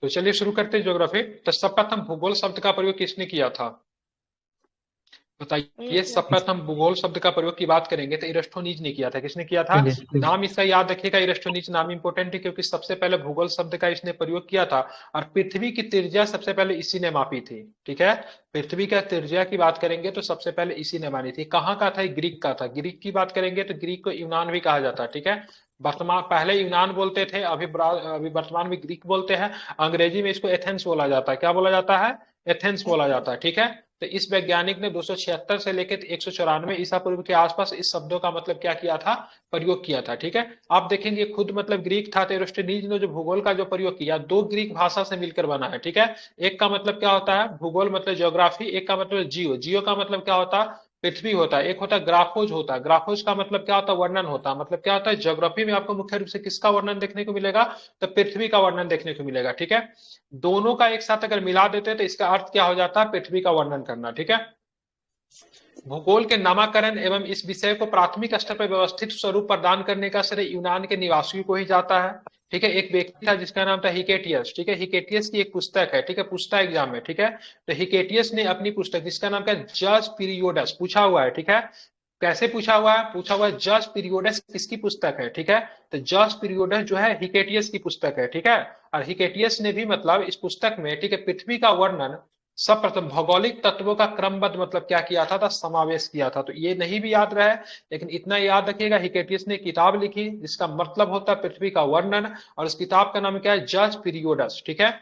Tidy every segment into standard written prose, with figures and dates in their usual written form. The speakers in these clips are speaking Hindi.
तो चलिए शुरू करते हैं ज्योग्राफी। तो सर्वप्रथम भूगोल शब्द का प्रयोग किसने किया था? बताइए। एक मिनट। सर्वप्रथम भूगोल शब्द का प्रयोग की बात करेंगे तो इरेस्टोनीज ने किया था। किसने किया था? नाम इसका याद रखिएगा, इरेस्टोनीज नाम इंपॉर्टेंट है क्योंकि सबसे पहले भूगोल शब्द का इसने प्रयोग किया था। और पृथ्वी की त्रिज्या सबसे पहले इसी ने मापी थी। ठीक है, पृथ्वी का त्रिज्या की बात करेंगे तो सबसे पहले इसी ने मानी थी। कहाँ का था? ग्रीक का था। ग्रीक की बात करेंगे तो ग्रीक को यूनान भी कहा जाता है। ठीक है, वर्तमान पहले यूनान बोलते थे, अभी वर्तमान में ग्रीक बोलते हैं। अंग्रेजी में इसको एथेंस बोला जाता है। क्या बोला जाता है? एथेंस बोला जाता है। ठीक है, तो इस वैज्ञानिक ने 276 से लेकर 194 ईसा पूर्व के आसपास इस शब्दों का मतलब क्या किया था? प्रयोग किया था। ठीक है, आप देखेंगे खुद मतलब ग्रीक था तो एरिस्टोनीज ने जो भूगोल का जो प्रयोग किया, दो ग्रीक भाषा से मिलकर बना है। ठीक है, एक का मतलब क्या होता है? भूगोल मतलब ज्योग्राफी। एक का मतलब जियो। जियो का मतलब क्या होता है? पृथ्वी होता है। एक होता है ग्राफोज होता है। ग्राफोज का मतलब क्या होता है? वर्णन होता है। मतलब क्या होता है? ज्योग्राफी में आपको मुख्य रूप से किसका वर्णन देखने को मिलेगा? तो पृथ्वी का वर्णन देखने को मिलेगा। ठीक है, दोनों का एक साथ अगर मिला देते तो इसका अर्थ क्या हो जाता है? पृथ्वी का वर्णन करना। ठीक है, भूगोल के नामकरण एवं इस विषय को प्राथमिक स्तर पर व्यवस्थित स्वरूप प्रदान करने का श्रेय यूनान के निवासियों को ही जाता है। ठीक है, एक व्यक्ति था जिसका नाम था हिकेटियस। ठीक है, हिकेटियस की एक पुस्तक है। ठीक है, पूछता एग्जाम में। ठीक है, तो हिकेटियस ने अपनी पुस्तक जिसका नाम क्या है? जस पीरियोडस, पूछा हुआ है। ठीक है, कैसे पूछा हुआ है? पूछा हुआ है जस पीरियोडस किसकी पुस्तक है? ठीक है, तो जस पीरियोडस जो है हिकेटियस की पुस्तक है। ठीक है, और हिकेटियस ने भी मतलब इस पुस्तक में, ठीक है, पृथ्वी का वर्णन सर्वप्रथम भौगोलिक तत्वों का क्रमबद्ध मतलब क्या किया था? समावेश किया था। तो ये नहीं भी याद रहे, लेकिन इतना याद रखिएगा, हिकेटियस ने किताब लिखी जिसका मतलब होता है पृथ्वी का वर्णन, और उस किताब का नाम क्या है? जज पीरियोडस। ठीक है,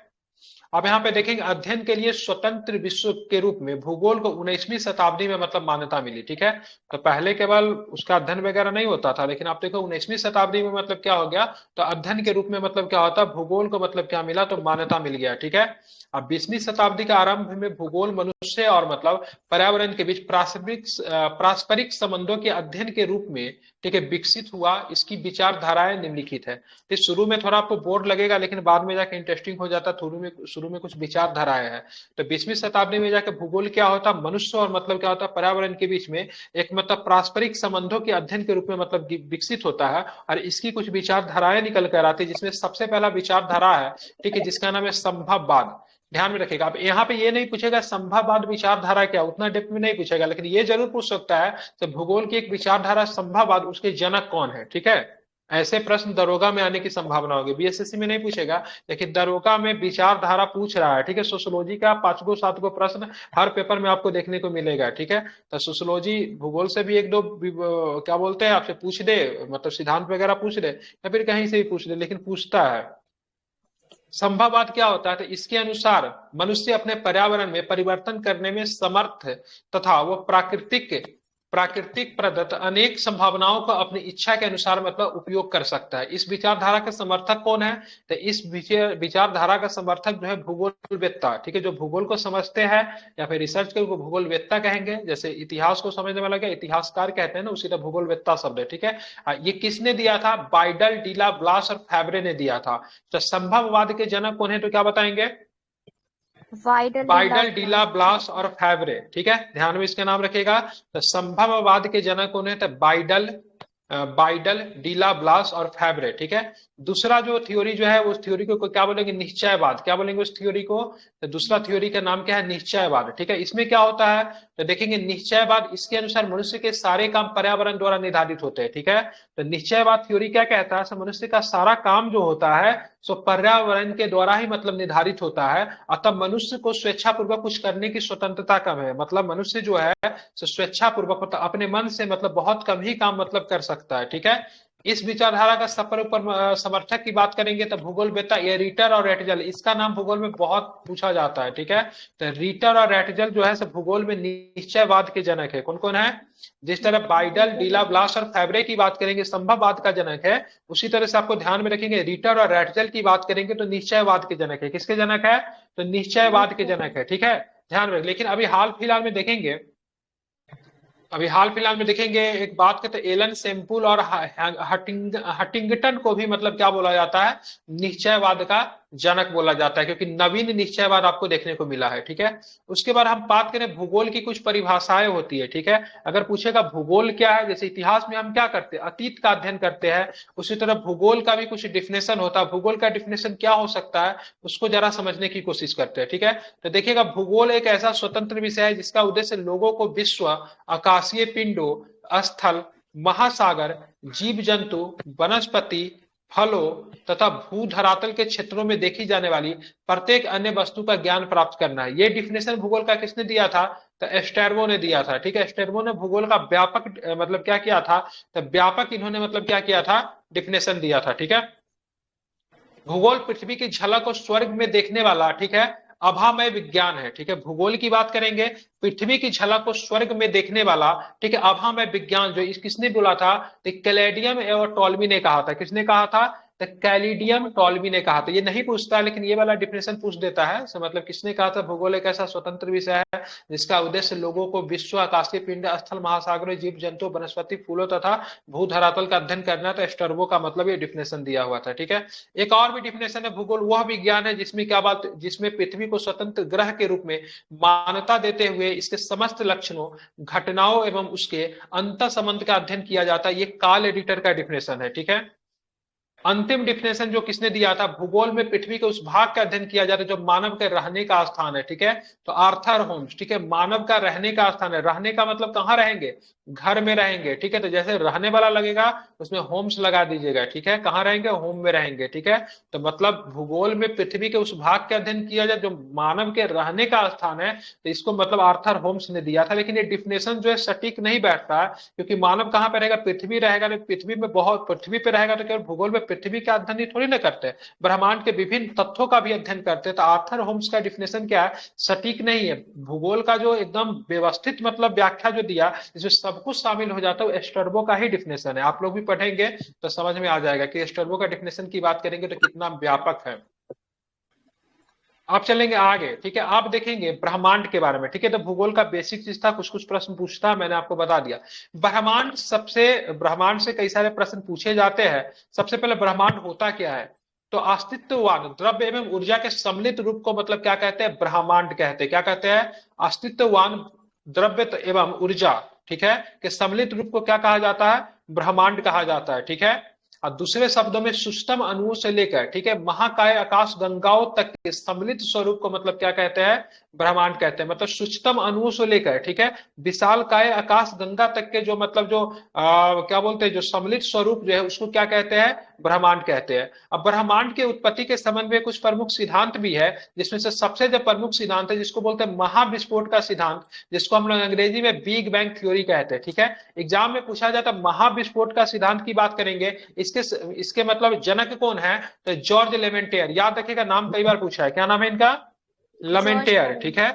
अब यहाँ पे देखेंगे अध्ययन के लिए स्वतंत्र विश्व के रूप में भूगोल को 19वीं शताब्दी में मतलब मान्यता मिली। ठीक है, तो पहले केवल उसका अध्ययन वगैरह नहीं होता था, लेकिन आप देखो 19वीं शताब्दी में मतलब क्या हो गया? तो अध्ययन के रूप में मतलब क्या होता है? भूगोल को मतलब क्या मिला? तो मान्यता मिल गया। ठीक है, अब 20वीं शताब्दी के आरंभ में भूगोल मनुष्य और मतलब पर्यावरण के बीच पारस्परिक संबंधों के अध्ययन के रूप में, ठीक है, विकसित हुआ। इसकी विचारधाराएं निम्नलिखित है। तो शुरू में थोड़ा आपको बोर्ड लगेगा, लेकिन बाद में जाके इंटरेस्टिंग हो जाता है। शुरू में कुछ विचारधाराएं हैं। तो 20वीं शताब्दी में जाके भूगोल क्या होता है? मनुष्य और मतलब क्या होता है? पर्यावरण के बीच में एक मतलब पारस्परिक संबंधों के अध्ययन के रूप में मतलब विकसित होता है। और इसकी कुछ विचारधाराएं निकल कर आती है, जिसमें सबसे पहला विचारधारा है, ठीक है, जिसका नाम है संभववाद। ध्यान में रखिएगा, अब यहाँ पे ये नहीं पूछेगा संभववाद विचारधारा क्या, उतना डेप्थ में नहीं पूछेगा, लेकिन ये जरूर पूछ सकता है तो भूगोल की एक विचारधारा संभववाद, उसके जनक कौन है? ठीक है, ऐसे प्रश्न दरोगा में आने की संभावना होगी। बीएसएससी में नहीं पूछेगा, लेकिन दरोगा में विचारधारा पूछ रहा है। ठीक है, सोशियोलॉजी का 5 7 प्रश्न हर पेपर में आपको देखने को मिलेगा। ठीक है, तो सोशियोलॉजी भूगोल से भी एक दो क्या बोलते हैं आपसे पूछ दे, मतलब सिद्धांत वगैरह पूछ दे, या फिर कहीं से भी पूछ दे, लेकिन पूछता है। संभववाद क्या होता है? तो इसके अनुसार मनुष्य अपने पर्यावरण में परिवर्तन करने में समर्थ है तथा वो प्राकृतिक प्राकृतिक प्रदत्त अनेक संभावनाओं को अपनी इच्छा के अनुसार मतलब उपयोग कर सकता है। इस विचारधारा के समर्थक कौन है? तो इस विचारधारा का समर्थक जो है भूगोलवेत्ता। ठीक है, जो भूगोल को समझते हैं या फिर रिसर्च के को भूगोलवेत्ता कहेंगे। जैसे इतिहास को समझने वाला क्या इतिहासकार कहते हैं ना, उसी तरह भूगोलवेत्ता शब्द है। ठीक है, ये किसने दिया था? बाइडल, डीला, ब्लास और फैब्रे ने दिया था। तो संभववाद के जनक कौन है? तो क्या बताएंगे? वाइडल डीला बाइडल, डीला, ब्लास और फैब्रे। ठीक है, ध्यान में इसके नाम रखिएगा। तो संभववाद के जनक कौन है? तो बाइडल, डीला, ब्लास और फैब्रे। ठीक है, दूसरा जो थ्योरी जो है उस थ्योरी को क्या बोलेंगे? निश्चयवाद। क्या बोलेंगे उस थ्योरी को? तो दूसरा थ्योरी का नाम क्या है? निश्चयवाद। ठीक है, इसमें क्या होता है? तो देखेंगे निश्चयवाद, इसके अनुसार मनुष्य के सारे काम पर्यावरण द्वारा निर्धारित होते हैं। ठीक है, तो निश्चयवाद थ्योरी क्या कहता है? मनुष्य का सारा काम जो होता है सो पर्यावरण के द्वारा ही मतलब निर्धारित होता है। अतः मनुष्य को स्वेच्छा पूर्वक कुछ करने की स्वतंत्रता कम है। मतलब मनुष्य जो है स्वेच्छा पूर्वक मतलब अपने मन से मतलब बहुत कम ही काम मतलब कर सकता है। ठीक है, इस विचारधारा का सफर ऊपर समर्थक की बात करेंगे तो भूगोल वेत्ता ये रीटर और रेटजल, इसका नाम भूगोल में बहुत पूछा जाता है। ठीक है, तो रीटर और रेटजल जो है सब भूगोल में निश्चयवाद के जनक है। कौन कौन है? जिस तरह बाइडल, डीला, ब्लास और फैब्रे की बात करेंगे संभववाद का जनक है, उसी तरह से आपको ध्यान में रखेंगे रीटर और रेटजल की बात करेंगे तो निश्चयवाद के जनक है। किसके जनक है? तो निश्चयवाद के जनक है। ठीक है, ध्यान में। लेकिन अभी हाल फिलहाल में देखेंगे, एक बात कहते एलन सेम्पुल और हटिंगटन को भी मतलब क्या बोला जाता है? निश्चयवाद का जनक बोला जाता है, क्योंकि नवीन निश्चयवाद आपको देखने को मिला है। ठीक है, उसके बाद हम बात करें भूगोल की कुछ परिभाषाएं होती है। ठीक है, अगर पूछेगा भूगोल क्या है, जैसे इतिहास में हम क्या करते हैं, अतीत का अध्ययन करते हैं, उसी तरह भूगोल का भी कुछ डिफिनेशन होता है। भूगोल का डिफिनेशन क्या हो सकता है, उसको जरा समझने की कोशिश करते हैं। ठीक है, तो देखिएगा भूगोल एक ऐसा स्वतंत्र विषय है जिसका उद्देश्य लोगों को विश्व, आकाशीय पिंडों, स्थल, महासागर, जीव जंतु, वनस्पति, फलों तथा भू धरातल के क्षेत्रों में देखी जाने वाली प्रत्येक अन्य वस्तु का ज्ञान प्राप्त करना है। ये डिफिनेशन भूगोल का किसने दिया था, तो एस्टेर्बो ने दिया था। ठीक है, एस्टेर्बो ने भूगोल का व्यापक मतलब क्या किया था, तो व्यापक इन्होंने मतलब क्या किया था, डिफिनेशन दिया था। ठीक है, भूगोल पृथ्वी की झलक और स्वर्ग में देखने वाला, ठीक है, अभामय विज्ञान है। ठीक है, भूगोल की बात करेंगे, पृथ्वी की झलक को स्वर्ग में देखने वाला, ठीक है, अभामय विज्ञान जो किसने बोला था, तो कैलेडियम और टॉलमी ने कहा था। किसने कहा था, तो कैलिडियम टॉलमी ने कहा था। ये नहीं पूछता लेकिन ये वाला डिफिनेशन पूछ देता है। तो मतलब किसने कहा था, भूगोल एक ऐसा स्वतंत्र विषय है जिसका उद्देश्य लोगों को विश्व, आकाशीय पिंड, स्थल, महासागरों, जीव जंतु, वनस्पति, फूलों तथा भू धरातल का अध्ययन करना। तो एस्टर्बो का मतलब ये डिफिनेशन दिया हुआ था। ठीक है, एक और भी डिफिनेशन है, भूगोल वह विज्ञान है जिसमें क्या बात, जिसमें पृथ्वी को स्वतंत्र ग्रह के रूप में मान्यता देते हुए इसके समस्त लक्षणों, घटनाओं एवं उसके अंतर संबंध का अध्ययन किया जाता है। ये कार्ल एडिटर का डिफिनेशन है। ठीक है, अंतिम डिफिनेशन जो किसने दिया था, भूगोल में पृथ्वी के उस भाग का अध्ययन किया जाता है जो मानव के रहने का स्थान है। ठीक है, तो आर्थर होम्स, ठीक है, मानव का रहने का स्थान है। रहने का मतलब कहाँ रहेंगे, घर में रहेंगे। ठीक है, तो जैसे रहने वाला लगेगा उसमें होम्स लगा दीजिएगा। ठीक है, कहाँ रहेंगे, होम में रहेंगे। ठीक है, तो मतलब भूगोल में पृथ्वी के उस भाग का अध्ययन किया जाए जो मानव के रहने का स्थान है, तो इसको मतलब आर्थर होम्स ने दिया था। लेकिन ये डिफिनेशन जो है सटीक नहीं बैठता है, क्योंकि मानव कहाँ पे रहेगा, पृथ्वी रहेगा, पृथ्वी में बहुत, पृथ्वी पे रहेगा तो केवल भूगोल में पृथ्वी का अध्ययन ही थोड़ी ना करते हैं, ब्रह्मांड के विभिन्न तथ्यों का भी अध्ययन करते हैं। तो आर्थर होम्स का डिफिनेशन क्या है, सटीक नहीं है। भूगोल का जो एकदम व्यवस्थित मतलब व्याख्या जो दिया जिसमें सब कुछ शामिल हो जाता है, वो एस्टर्बो का ही डिफिनेशन है। आप लोग भी पढ़ेंगे तो समझ में आ जाएगा कि एस्टर्बो का डिफिनेशन की बात करेंगे तो कितना व्यापक है। आप चलेंगे आगे। ठीक है, आप देखेंगे ब्रह्मांड के बारे में। ठीक है, तो भूगोल का बेसिक चीज था, कुछ कुछ प्रश्न पूछता है, मैंने आपको बता दिया। ब्रह्मांड से कई सारे प्रश्न पूछे जाते हैं। सबसे पहले ब्रह्मांड होता क्या है, तो अस्तित्ववान द्रव्य एवं ऊर्जा के सम्मिलित रूप को मतलब क्या कहते हैं, ब्रह्मांड कहते हैं। क्या कहते हैं, अस्तित्ववान द्रव्य एवं ऊर्जा, ठीक है, के सम्मिलित रूप को क्या कहा जाता है, ब्रह्मांड कहा जाता है। ठीक है, और दूसरे शब्दों में सूक्ष्म अणुओं से लेकर, ठीक है, महाकाय आकाश गंगाओं तक के सम्मिलित स्वरूप को मतलब क्या कहते हैं, ब्रह्मांड कहते हैं। मतलब सूक्ष्म अणुओं से लेकर, ठीक है, विशाल काय आकाश गंगा तक के जो मतलब जो क्या बोलते हैं, जो सम्मिलित स्वरूप जो है उसको क्या कहते हैं, ब्रह्मांड कहते हैं। अब ब्रह्मांड के उत्पत्ति के संबंध में कुछ प्रमुख सिद्धांत भी है, जिसमें से सबसे जो प्रमुख सिद्धांत है जिसको बोलते हैं महाविस्फोट का सिद्धांत, जिसको हम लोग अंग्रेजी में बिग बैंग थ्योरी कहते हैं। ठीक है, एग्जाम में पूछा जाता है महाविस्फोट का सिद्धांत की बात करेंगे, इसके इसके मतलब जनक कौन है, तो जॉर्ज लेमेंटेयर। याद रखिएगा, नाम कई बार पूछा है, क्या नाम है इनका, लेमेंटेयर। ठीक है,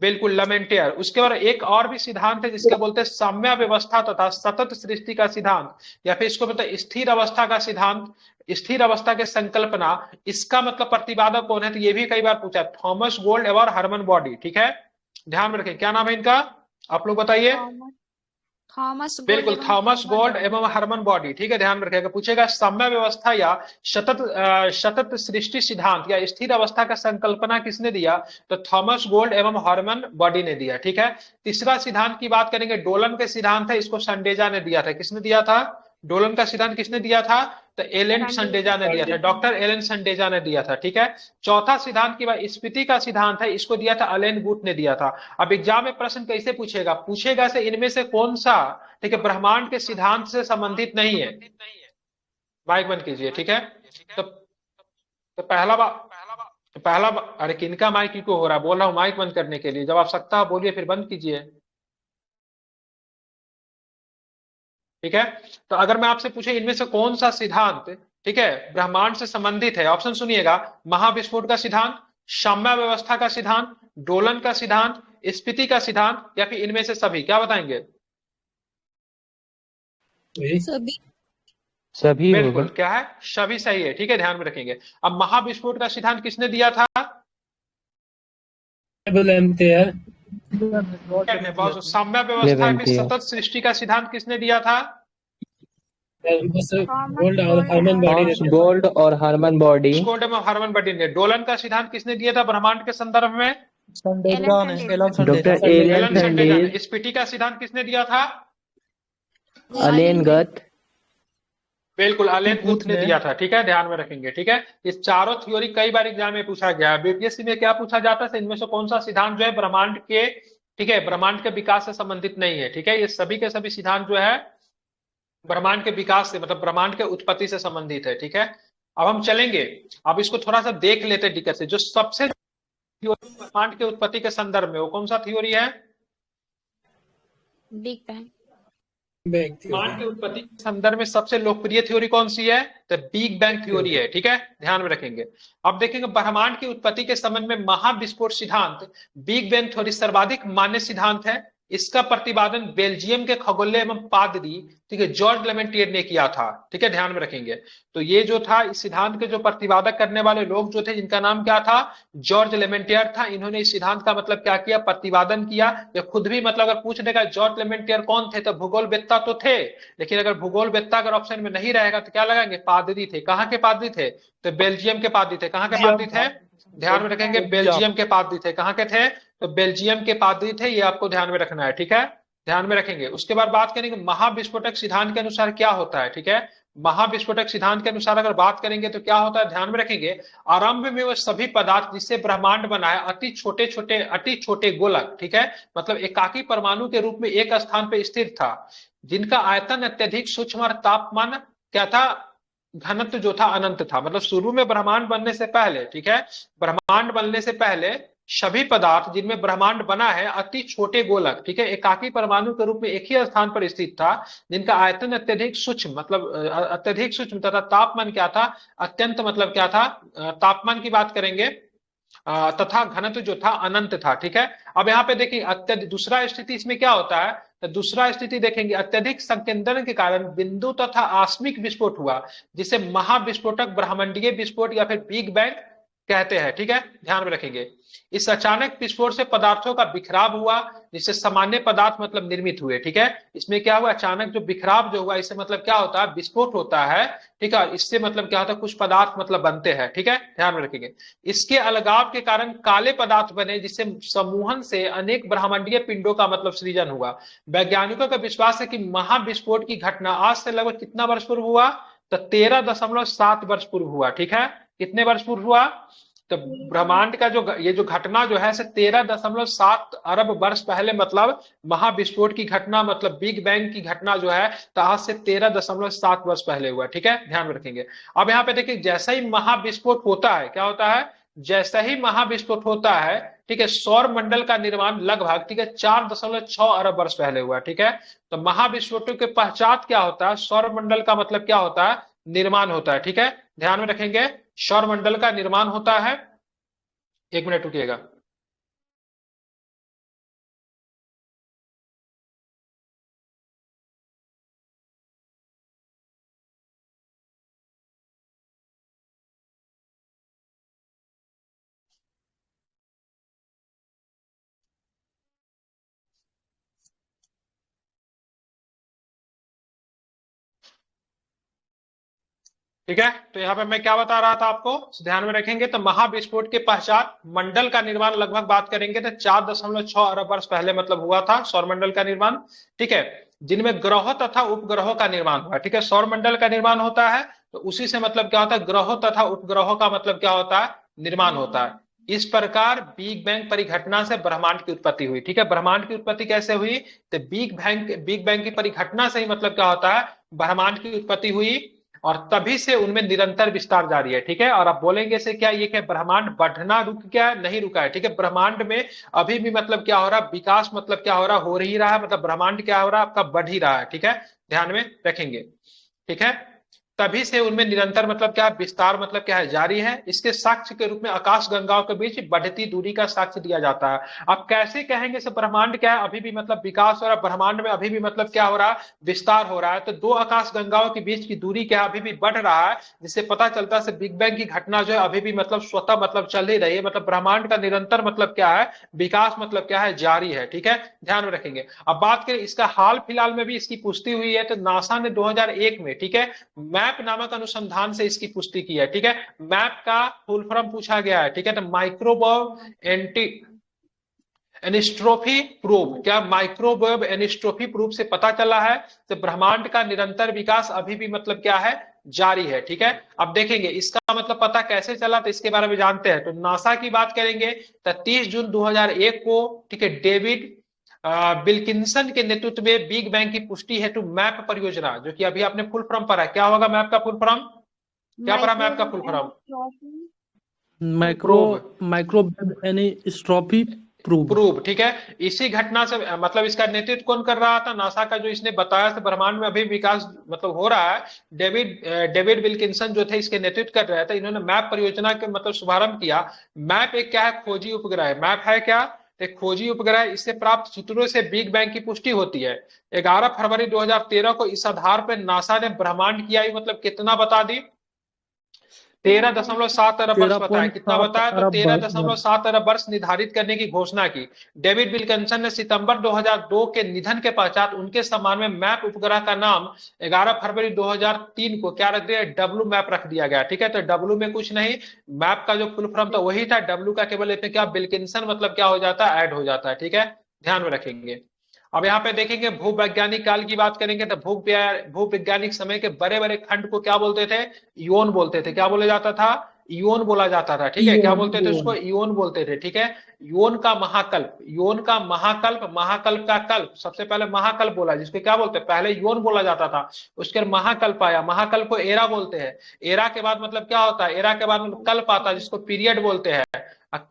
बिल्कुल लेमेंटेयर। उसके बाद एक और भी सिद्धांत है जिसके बोलते हैं साम्य व्यवस्था तथा सतत सृष्टि का सिद्धांत, या फिर इसको बोलते हैं स्थिर अवस्था का सिद्धांत, स्थिर अवस्था के संकल्पना। इसका मतलब प्रतिपादक कौन है, तो ये भी कई बार पूछा है, थॉमस गोल्ड और हरमन बॉडी। ठीक है, ध्यान में रखें, क्या नाम है इनका, आप लोग बताइए। थॉमस गोल्ड बिल्कुल, एवं थॉमस हर्मन गोल्ड बॉडी। एवं हरमन बॉडी। ठीक है, ध्यान में रखिएगा, पूछेगा साम्य व्यवस्था या सतत सृष्टि सिद्धांत या स्थिर अवस्था का संकल्पना किसने दिया, तो थॉमस गोल्ड एवं हरमन बॉडी ने दिया। ठीक है, तीसरा सिद्धांत की बात करेंगे, डोलन के सिद्धांत है, इसको संडेजा ने दिया था। किसने दिया था, डोलन का सिद्धांत किसने दिया था, तो एलन संडेजा ने दिया था, डॉक्टर एलन संडेजा ने दिया था। ठीक है, चौथा सिद्धांत की बात स्पीति का सिद्धांत है, इसको दिया था अलेन गुट ने दिया था। अब एग्जाम में प्रश्न कैसे पूछेगा, पूछेगा से इनमें से कौन सा, ठीक है, ब्रह्मांड के सिद्धांत से संबंधित नहीं है। माइक बंद कीजिए। ठीक है, तो अरे किनका माइक क्यों हो रहा है, बोल रहा हूं माइक बंद करने के लिए, जब आवश्यकता हो बोलिए, फिर बंद कीजिए। ठीक है, तो अगर मैं आपसे पूछे इनमें से कौन सा सिद्धांत, ठीक है, ब्रह्मांड से संबंधित है, ऑप्शन सुनिएगा, महाविस्फोट का सिद्धांत, साम्य व्यवस्था का सिद्धांत, डोलन का सिद्धांत, स्पीति का सिद्धांत, या फिर इनमें से सभी, क्या बताएंगे, सभी। सभी बिल्कुल, होगा। क्या है, सभी सही है। ठीक है, ध्यान में रखेंगे। अब महाविस्फोट का सिद्धांत किसने दिया था, साम्य व्यवस्था की लेवेंटियर। सतत सृष्टि का सिद्धांत किसने दिया था, गोल्ड और हार्मन बॉडी, गोल्ड और हार्मन बॉडी। गोल्ड में हार्मन बॉडी ने। डोलन का सिद्धांत किसने दिया था ब्रह्मांड के संदर्भ में? Doctor Elon Fernandez. स्पीटी का सिद्धांत किसने दिया था? अलेन गथ। बिल्कुल, अलेन गुथ ने दिया था। ठीक है, ध्यान में रखेंगे। ठीक है, ये चारों थ्योरी कई बार एग्जाम में पूछा गया है। बीपीएससी में क्या पूछा जाता है, इनमें से कौन सा सिद्धांत जो है ब्रह्मांड के, ठीक है, ब्रह्मांड के विकास से संबंधित नहीं है। ठीक है, ये सभी के सभी सिद्धांत जो है ब्रह्मांड के विकास से, मतलब ब्रह्मांड के उत्पत्ति से संबंधित है। ठीक है, अब हम चलेंगे, अब इसको थोड़ा सा देख लेते हैं दिक्कत से। जो सबसे थ्योरी ब्रह्मांड के उत्पत्ति के संदर्भ में, वो कौन सा थ्योरी है? Big bang. ब्रह्मांड के उत्पत्ति के संदर्भ में सबसे लोकप्रिय थ्योरी कौन सी है? तो बिग बैंग थ्योरी है। ठीक है, ध्यान में रखेंगे। अब देखेंगे ब्रह्मांड की उत्पत्ति के संबंध में महाविस्फोट सिद्धांत, बिग बैंग थ्योरी सर्वाधिक मान्य सिद्धांत है। इसका प्रतिपादन बेल्जियम के खगोलय एवं पादरी, ठीक है, जॉर्ज लेमेंटियर ने किया था। ठीक है, ध्यान में रखेंगे। तो ये जो था, इस सिद्धांत के जो प्रतिपादक करने वाले लोग जो थे, जिनका नाम क्या था? जॉर्ज लेमेंटियर था। इन्होंने इस सिद्धांत का मतलब क्या किया? प्रतिपादन किया। या खुद भी, मतलब अगर पूछ देगा जॉर्ज लेमेंटियर कौन थे, तो भूगोलवेत्ता तो थे, लेकिन अगर भूगोलवेत्ता अगर ऑप्शन में नहीं रहेगा तो क्या लगाएंगे? पादरी थे। कहाँ के पादरी थे? तो बेल्जियम के पादरी थे। कहाँ के पादरी थे? ध्यान में रखेंगे, बेल्जियम के पादरी थे। कहाँ के थे? तो बेल्जियम के पादरी थे। ये आपको ध्यान में रखना है। ठीक है, ध्यान में रखेंगे। उसके बाद बात करेंगे महाविस्फोटक सिद्धांत के अनुसार क्या होता है। ठीक है, महाविस्फोटक सिद्धांत के अनुसार अगर बात करेंगे तो क्या होता है, ध्यान में रखेंगे। आरंभ में वह सभी पदार्थ जिससे ब्रह्मांड बना है अति छोटे गोलक, ठीक है, मतलब एकाकी परमाणु के रूप में एक स्थान पर स्थिर था, जिनका आयतन अत्यधिक सूक्ष्म और तापमान क्या था? घनत्व जो था अनंत था। मतलब शुरू में ब्रह्मांड बनने से पहले, ठीक है, ब्रह्मांड बनने से पहले सभी पदार्थ जिनमें ब्रह्मांड बना है अति छोटे गोलक, ठीक है, एकाकी परमाणु के रूप में एक ही स्थान पर स्थित था, जिनका आयतन अत्यधिक सूक्ष्म, मतलब अत्यधिक सूक्ष्म तथा तापमान क्या था? अत्यंत, मतलब क्या था? तापमान की बात करेंगे, तथा घनत्व जो था अनंत था। ठीक है, अब यहाँ पे देखिए अत्यधिक, दूसरा स्थिति इसमें क्या होता है, तो दूसरा स्थिति देखेंगे, अत्यधिक संकेंद्रण के कारण बिंदु तथा आकस्मिक विस्फोट हुआ, जिसे महाविस्फोटक ब्रह्मांडीय विस्फोट या फिर बिग बैंग कहते हैं। ठीक है, ध्यान में रखेंगे। इस अचानक विस्फोट से पदार्थों का बिखराव हुआ, जिससे सामान्य पदार्थ मतलब निर्मित हुए। ठीक है, इसमें क्या हुआ? अचानक जो बिखराव जो हुआ, इससे मतलब क्या होता है? विस्फोट होता है। ठीक है, इससे मतलब क्या होता है? कुछ पदार्थ मतलब बनते हैं। ठीक है, ध्यान में रखेंगे। इसके अलगाव के कारण काले पदार्थ बने, जिससे समूहन से अनेक ब्रह्मांडीय पिंडों का मतलब सृजन हुआ। वैज्ञानिकों का विश्वास है कि महाविस्फोट की घटना आज से लगभग कितना वर्ष पूर्व हुआ? तो 13.7 वर्ष पूर्व हुआ। ठीक है, कितने वर्ष पूर्व हुआ? तो ब्रह्मांड का जो ये जो घटना जो है 13.7 अरब वर्ष पहले, मतलब महाविस्फोट की घटना, मतलब बिग बैंग की घटना जो है, तो आज से 13.7 वर्ष पहले हुआ। ठीक है, ध्यान में रखेंगे। अब यहाँ पे देखिए, जैसा ही महाविस्फोट होता है, क्या होता है? जैसा ही महाविस्फोट होता है, ठीक है, सौर मंडल का निर्माण लगभग, ठीक है, 4.6 अरब वर्ष पहले हुआ। ठीक है, तो महाविस्फोटों के पश्चात क्या होता है? सौर मंडल का मतलब क्या होता है? निर्माण होता है। ठीक है, ध्यान में रखेंगे, सौर मंडल का निर्माण होता है। एक मिनट रुकिएगा। ठीक है, तो यहाँ पे मैं क्या बता रहा था आपको, ध्यान में रखेंगे। तो महाविस्फोट के पश्चात मंडल का निर्माण लगभग बात करेंगे तो 4.6 अरब वर्ष पहले मतलब हुआ था सौर मंडल का निर्माण। ठीक है, जिनमें ग्रहों तथा उपग्रहों का निर्माण हुआ। ठीक है, सौर मंडल का निर्माण होता है तो उसी से मतलब क्या होता है? ग्रहों तथा उपग्रहों का मतलब क्या होता है? निर्माण होता है। इस प्रकार बिग बैंग परिघटना से ब्रह्मांड की उत्पत्ति हुई। ठीक है, ब्रह्मांड की उत्पत्ति कैसे हुई? तो बिग बैंग की परिघटना से ही मतलब क्या होता है? ब्रह्मांड की उत्पत्ति हुई, और तभी से उनमें निरंतर विस्तार जारी है। ठीक है, और आप बोलेंगे से क्या ये क्या ब्रह्मांड बढ़ना रुक गया? नहीं रुका है। ठीक है, ब्रह्मांड में अभी भी मतलब क्या हो रहा है? विकास मतलब क्या हो रहा है? हो ही रहा है, मतलब ब्रह्मांड क्या हो रहा है? आपका बढ़ ही रहा है। ठीक है, ध्यान में रखेंगे। ठीक है, तभी से उनमें निरंतर मतलब क्या है, विस्तार मतलब क्या है, जारी है। इसके साक्ष्य के रूप में आकाश गंगाओं के बीच बढ़ती दूरी का साक्ष्य दिया जाता है। आप कैसे कहेंगे इसे ब्रह्मांड क्या है, अभी भी मतलब विकास हो रहा है, ब्रह्मांड में अभी भी मतलब क्या हो रहा है, विस्तार हो रहा है। तो दो आकाश गंगाओं के बीच की दूरी क्या है, अभी भी बढ़ रहा है, जिससे पता चलता है बिग बैंग की घटना जो है अभी भी मतलब स्वतः मतलब चल ही रही है। मतलब ब्रह्मांड का निरंतर मतलब क्या है, विकास मतलब क्या है, जारी है। ठीक है, ध्यान में रखेंगे। अब बात करें इसका हाल फिलहाल में भी इसकी पुष्टि हुई है, तो नासा ने 2001 में, ठीक है, मैप नामक अनुसंधान से इसकी पुष्टि की है। ठीक है, मैप का फुल फॉर्म पूछा गया है। ठीक है, तो माइक्रोवेव एंटी एनिस्ट्रोफी प्रूफ, क्या माइक्रोवेव एनिस्ट्रोफी प्रूफ से पता चला है तो ब्रह्मांड का निरंतर विकास अभी भी मतलब क्या है, जारी है। ठीक है, अब देखेंगे इसका मतलब पता कैसे चला, तो इसके बारे में जानते हैं। तो नासा की बात करेंगे तो 30 जून 2001 को, ठीक है, डेविड विल्किंसन के नेतृत्व में बिग बैंग की पुष्टि हेतु मैप परियोजना, जो कि अभी आपने फुल फॉर्म पढ़ा, क्या होगा मैप का फुल फॉर्म, क्या पढ़ा मैप का full form, micro probe, microwave anisotropy probe. Probe. ठीक है, इसी घटना से मतलब इसका नेतृत्व कौन कर रहा था, नासा का जो इसने बताया था ब्रह्मांड में अभी विकास मतलब हो रहा है, डेविड विल्किंसन जो थे इसके नेतृत्व कर रहे थे। इन्होंने मैप परियोजना के मतलब शुभारंभ किया। मैप एक क्या है, खोजी उपग्रह है। मैप है क्या, एक खोजी उपग्रह। इससे प्राप्त सूत्रों से बिग बैंग की पुष्टि होती है। 11 फरवरी 2013 को इस आधार पर नासा ने ब्रह्मांड की आयु मतलब कितना बता दी, 13.7 अरब वर्ष बताया। कितना 13.7 बताया, तो अरब वर्ष 13.7 अरब वर्ष निर्धारित करने की घोषणा की। डेविड विल्किंसन ने सितंबर 2002 के निधन के पश्चात उनके सम्मान में मैप उपग्रह का नाम 11 फरवरी 2003 को क्या रख दिया, डब्लू मैप रख दिया गया। ठीक है, तो डब्लू में कुछ नहीं, मैप का जो फुल फॉर्म था वही था, डब्लू का केवल इसमें क्या विल्किंसन मतलब क्या हो जाता है, ऐड हो जाता है। ठीक है, ध्यान में रखेंगे। अब यहाँ पे देखेंगे भूवैज्ञानिक काल की बात करेंगे तो भूवैज्ञानिक समय के बड़े बड़े खंड को क्या बोलते थे, इयोन बोलते थे। क्या बोले जाता था, इयोन बोला जाता था। ठीक है, क्या इयोन बोलते थे उसको, इयोन बोलते थे। ठीक है, इयोन का महाकल्प, इयोन का महाकल्प, महाकल्प का कल्प, सबसे पहले महाकल्प बोला जिसको क्या बोलते हैं, पहले इयोन बोला जाता था, उसके बाद महाकल्प आया, महाकल्प को एरा बोलते हैं। एरा के बाद मतलब क्या होता है, एरा के बाद मतलब कल्प आता है जिसको पीरियड बोलते हैं।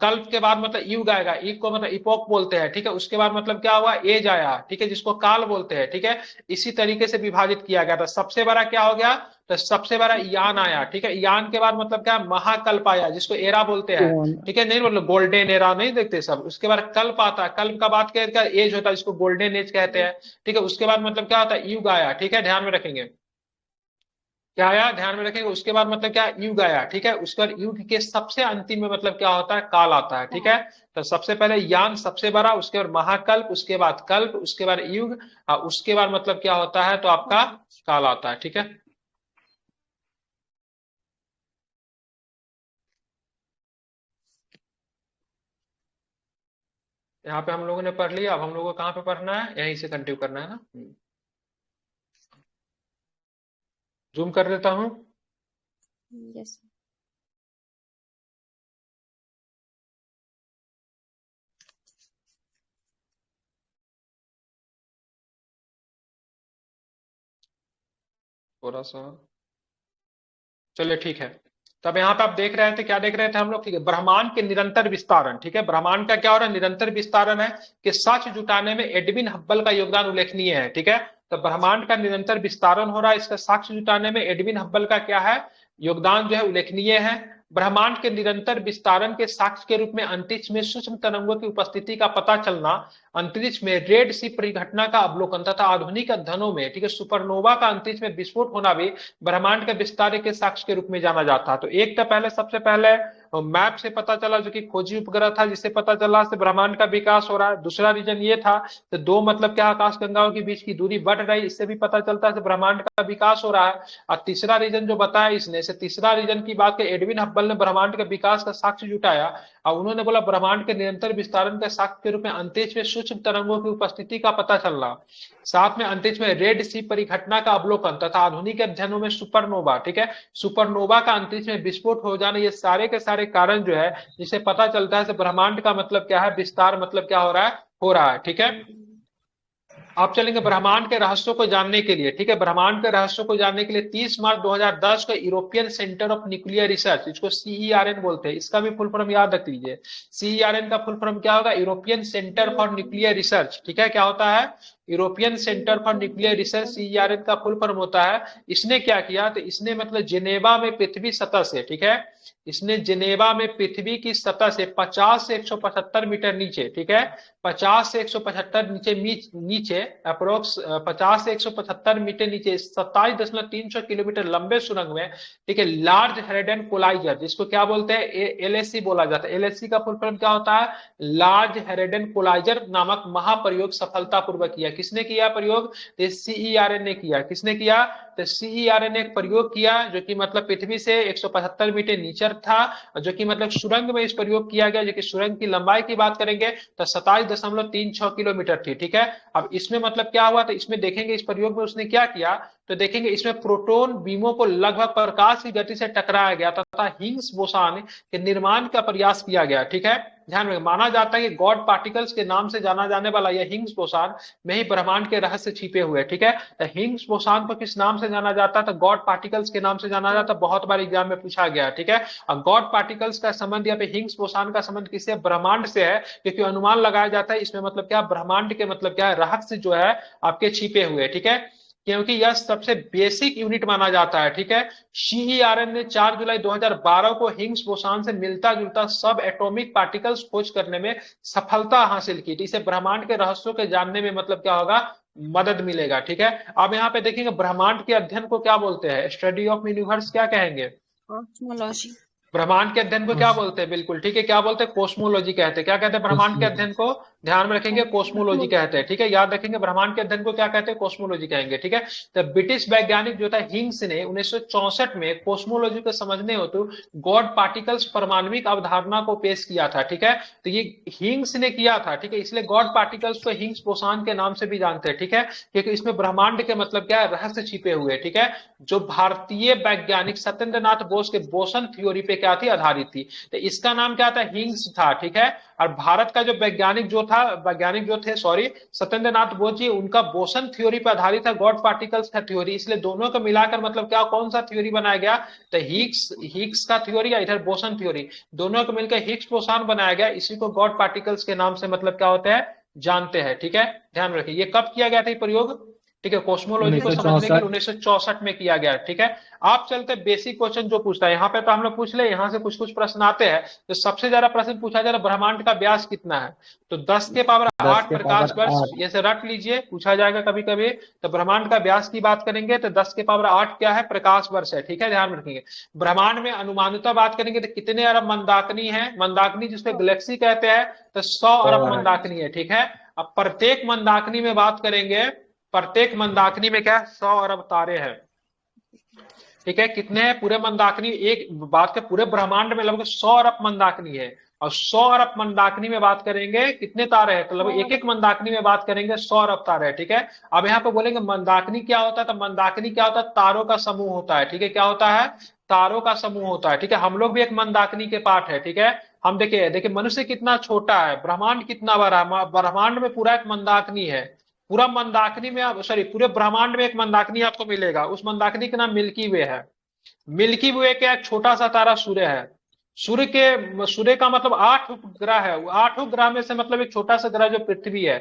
कल्प के बाद मतलब युग आएगा, युग को मतलब इपोक बोलते हैं। ठीक है, उसके बाद मतलब क्या हुआ, एज आया। ठीक है, जिसको काल बोलते हैं। ठीक है, इसी तरीके से विभाजित किया गया था। सबसे बड़ा क्या हो गया, तो सबसे बड़ा यान आया। ठीक है, यान के बाद मतलब क्या, महाकल्प आया जिसको एरा बोलते हैं। ठीक है, नहीं मतलब गोल्डन एरा नहीं देखते सब, उसके बाद कल्प आता है, कल्प का बात क्या एज होता है जिसको गोल्डन एज कहते हैं। ठीक है, उसके बाद मतलब क्या होता है, युग आया। ठीक है, ध्यान में रखेंगे, क्या आया, ध्यान में रखेंगे। उसके बाद मतलब क्या, युग आया। ठीक है, उसके बाद युग के सबसे अंतिम में मतलब क्या होता है, काल आता है। ठीक है, तो सबसे पहले यान सबसे बड़ा, उसके बाद महाकल्प, उसके बाद कल्प, उसके बाद युग, और उसके बाद मतलब क्या होता है, तो आपका काल आता है। ठीक है, यहाँ पे हम लोगों ने पढ़ लिया। अब हम लोगों को कहाँ पे पढ़ना है, यहीं से कंटिन्यू करना है ना। जूम कर देता हूँ। यस। थोड़ा सा, चलिए ठीक है। तब यहाँ पे आप देख रहे थे, क्या देख रहे थे हम लोग, ठीक है, ब्रह्मांड के निरंतर विस्तारण। ठीक है, ब्रह्मांड का क्या हो रहा है, निरंतर विस्तारण है, कि साक्ष्य जुटाने में एडविन हब्बल का योगदान उल्लेखनीय है। ठीक है, तो ब्रह्मांड का निरंतर विस्तारण हो रहा है, इसका साक्ष्य जुटाने में एडविन हब्बल का क्या है, योगदान जो है उल्लेखनीय है। ब्रह्मांड के निरंतर विस्तारण के साक्ष्य के रूप में अंतरिक्ष में सूक्ष्म तरंगों की उपस्थिति का पता चलना, अंतरिक्ष में रेड सी परिघटना का अवलोकन तथा आधुनिक अध्ययनों में, ठीक है, सुपरनोवा का अंतरिक्ष में विस्फोट होना भी ब्रह्मांड के विस्तार के साक्ष्य के रूप में जाना जाता है। तो एक तो पहले सबसे पहले मैप से पता चला, जो कि खोजी उपग्रह था, जिससे पता चला से ब्रह्मांड का विकास हो रहा है। दूसरा रीजन ये था, तो दो मतलब क्या, आकाश गंगाओं के बीच की दूरी बढ़ रही, इससे भी पता चलता है ब्रह्मांड का विकास हो रहा है। और तीसरा रीजन जो बताया इसने, से तीसरा रीजन की बात एडविन हब्बल ने ब्रह्मांड के विकास का साक्ष्य जुटाया, और उन्होंने बोला ब्रह्मांड के निरंतर विस्तारण के साक्ष्य के रूप में अंतरिक्ष में सूक्ष्म तरंगों की उपस्थिति का पता चलना, साथ में अंतरिक्ष में रेड सी परिघटना का अवलोकन तथा आधुनिक अध्ययनों में सुपरनोवा, ठीक है, सुपरनोवा का अंतरिक्ष में विस्फोट हो जाना, ये सारे के सारे कारण जो है जिससे पता चलता है ब्रह्मांड का मतलब क्या है, विस्तार मतलब क्या हो रहा है, हो रहा है। ठीक है, आप चलेंगे ब्रह्मांड के रहस्यों को जानने के लिए, ठीक है। ब्रह्मांड के रहस्यों को जानने के लिए 30 मार्च 2010 को European centre of nuclear research, इसको CERN बोलते हैं, इसका भी फुल फॉर्म याद रख लीजिए। CERN का फुल फॉर्म क्या होगा? European centre for nuclear research, ठीक है। क्या होता है? European centre for nuclear research, CERN का फुल फॉर्म होता है। इसने क्या किया? तो इसने मतलब जिनेवा में पृथ्वी सतह से, ठीक है, इसने जिनेवा में पृथ्वी की सतह से 50 से 175 मीटर नीचे, ठीक है, 50 से 175 नीचे अप्रोक्स 50 से 175 मीटर नीचे 27.300 किलोमीटर लंबे सुरंग में, ठीक है, लार्ज हेरेडन कोलाइजर, जिसको क्या बोलते हैं? LHC बोला जाता है। LHC का फुल फॉर्म क्या होता है? लार्ज हेरेडन कोलाइजर नामक महाप्रयोग सफलतापूर्वक किया। किसने किया प्रयोग? CERN ने किया। किसने किया? तो CERN ने एक प्रयोग किया जो कि मतलब पृथ्वी से 175 मीटर नीचे था, जो कि मतलब सुरंग में इस प्रयोग किया गया, जो कि सुरंग की लंबाई की बात करेंगे तो 27.36 किलोमीटर थी, ठीक है। अब इसमें मतलब क्या हुआ? तो इसमें देखेंगे इस प्रयोग में उसने क्या किया, तो देखेंगे इसमें प्रोटॉन बीमों को लगभग प्रकाश की गति से टकराया गया तथा हिग्स बोसान के निर्माण का प्रयास किया गया, ठीक है। ध्यान में माना जाता है कि गॉड पार्टिकल्स के नाम से जाना जाने वाला यह हिग्स बोसान में ही ब्रह्मांड के रहस्य छिपे हुए, ठीक है। तो हिग्स बोसान को किस नाम से जाना जाता है? तो गॉड पार्टिकल्स के नाम से जाना जाता है। बहुत बार एग्जाम में पूछा गया, ठीक है। और गॉड पार्टिकल्स का संबंध या फिर हिग्स बोसान का संबंध किससे? ब्रह्मांड से है, क्योंकि अनुमान लगाया जाता है इसमें मतलब क्या, ब्रह्मांड के मतलब क्या है, रहस्य जो है आपके छिपे हुए, ठीक है, क्योंकि यह सबसे बेसिक यूनिट माना जाता है, ठीक है। CERN ने 4 जुलाई 2012 को हिग्स बोसान से मिलता जुलता सब एटॉमिक पार्टिकल्स खोज करने में सफलता हासिल की। इसे ब्रह्मांड के रहस्यों के जानने में मतलब क्या होगा? मदद मिलेगा, ठीक है। अब यहाँ पे देखेंगे ब्रह्मांड के अध्ययन को क्या बोलते हैं? स्टडी ऑफ यूनिवर्स क्या कहेंगे? कॉस्मोलॉजी। ब्रह्मांड के अध्ययन को क्या बोलते हैं? बिल्कुल ठीक है, क्या बोलते हैं? कोस्मोलॉजी कहते हैं। क्या कहते हैं ब्रह्मांड के अध्ययन को? ध्यान में रखेंगे, कोस्मोलॉजी कहते हैं, ठीक है। याद रखेंगे ब्रह्मांड के अध्ययन को क्या कहते हैं? कोस्मोलॉजी कहेंगे, ठीक है। तो ब्रिटिश वैज्ञानिक जो था हिग्स ने 1964 में कोस्मोलॉजी को समझने हेतु गॉड पार्टिकल्स परमाणविक अवधारणा को पेश किया था, ठीक है। तो ये हिग्स ने किया था, ठीक है, इसलिए गॉड पार्टिकल्स को हिग्स बोसान के नाम से भी जानते हैं, ठीक है, क्योंकि इसमें ब्रह्मांड के मतलब क्या है, रहस्य छिपे हुए, ठीक है, जो भारतीय वैज्ञानिक सत्येंद्र नाथ बोस के बोसन थ्योरी पे क्या थी? आधारित थी। तो इसका नाम क्या था? हिग्स था, ठीक है। और भारत का जो वैज्ञानिक जो थे सत्येंद्र नाथ बोस जी, उनका बोसन थ्योरी पर आधारित है गॉड पार्टिकल्स का थ्योरी, इसलिए दोनों को मिलाकर मतलब क्या, कौन सा थ्योरी बनाया गया? तो हिग्स का थ्योरी या इधर बोसन थ्योरी, दोनों को मिलकर हिग्स बोसान बनाया गया। इसी को गॉड पार्टिकल्स के नाम से मतलब क्या होता है? जानते हैं, ठीक है। ध्यान रखिए ये कब किया गया था ये प्रयोग, ठीक है, कोस्मोलॉजी को समझने के लिए 1964 में किया गया, ठीक है। आप चलते बेसिक क्वेश्चन जो पूछता है, यहाँ पे तो हम लोग पूछ ले, यहाँ से कुछ कुछ प्रश्न आते हैं। तो सबसे ज्यादा प्रश्न पूछा जा रहा है ब्रह्मांड का व्यास कितना है? तो 10 के पावर 8 प्रकाश वर्ष, ये से रट लीजिए, पूछा जाएगा कभी कभी। तो ब्रह्मांड का व्यास की बात करेंगे तो 10 के पावर 8 क्या है? प्रकाश वर्ष है, ठीक है, ध्यान रखेंगे। ब्रह्मांड में अनुमानतः बात करेंगे तो कितने अरब मंदाकिनी है? मंदाकिनी जिसको गैलेक्सी कहते हैं, तो 100 अरब मंदाकिनी है, ठीक है। अब प्रत्येक मंदाकिनी में बात करेंगे, प्रत्येक मंदाकिनी में क्या? 100 अरब तारे हैं, ठीक है। कितने हैं पूरे मंदाकिनी? एक बात के पूरे ब्रह्मांड में लगभग 100 अरब मंदाकिनी है, और 100 अरब मंदाकिनी में बात करेंगे कितने तारे हैं? तो लगभग एक एक मंदाकिनी में बात करेंगे 100 अरब तारे हैं, ठीक है। अब यहाँ पे बोलेंगे मंदाकिनी क्या होता है? तो मंदाकिनी क्या होता है? तारों का समूह होता है, ठीक है। क्या होता है? तारों का समूह होता है, ठीक है। हम लोग भी एक मंदाकिनी के पार्ट है, ठीक है। हम देखिए मनुष्य कितना छोटा है, ब्रह्मांड कितना बड़ा है, ब्रह्मांड में पूरा एक मंदाकिनी है। पूरा मंदाकिनी में आप पूरे ब्रह्मांड में एक मंदाकिनी आपको मिलेगा, उस मंदाकिनी का नाम मिल्की वे है। मिल्की वे का एक छोटा सा तारा सूर्य है। सूर्य का मतलब 8 उपग्रह है, 8 ग्रह में से मतलब एक छोटा सा ग्रह जो पृथ्वी है।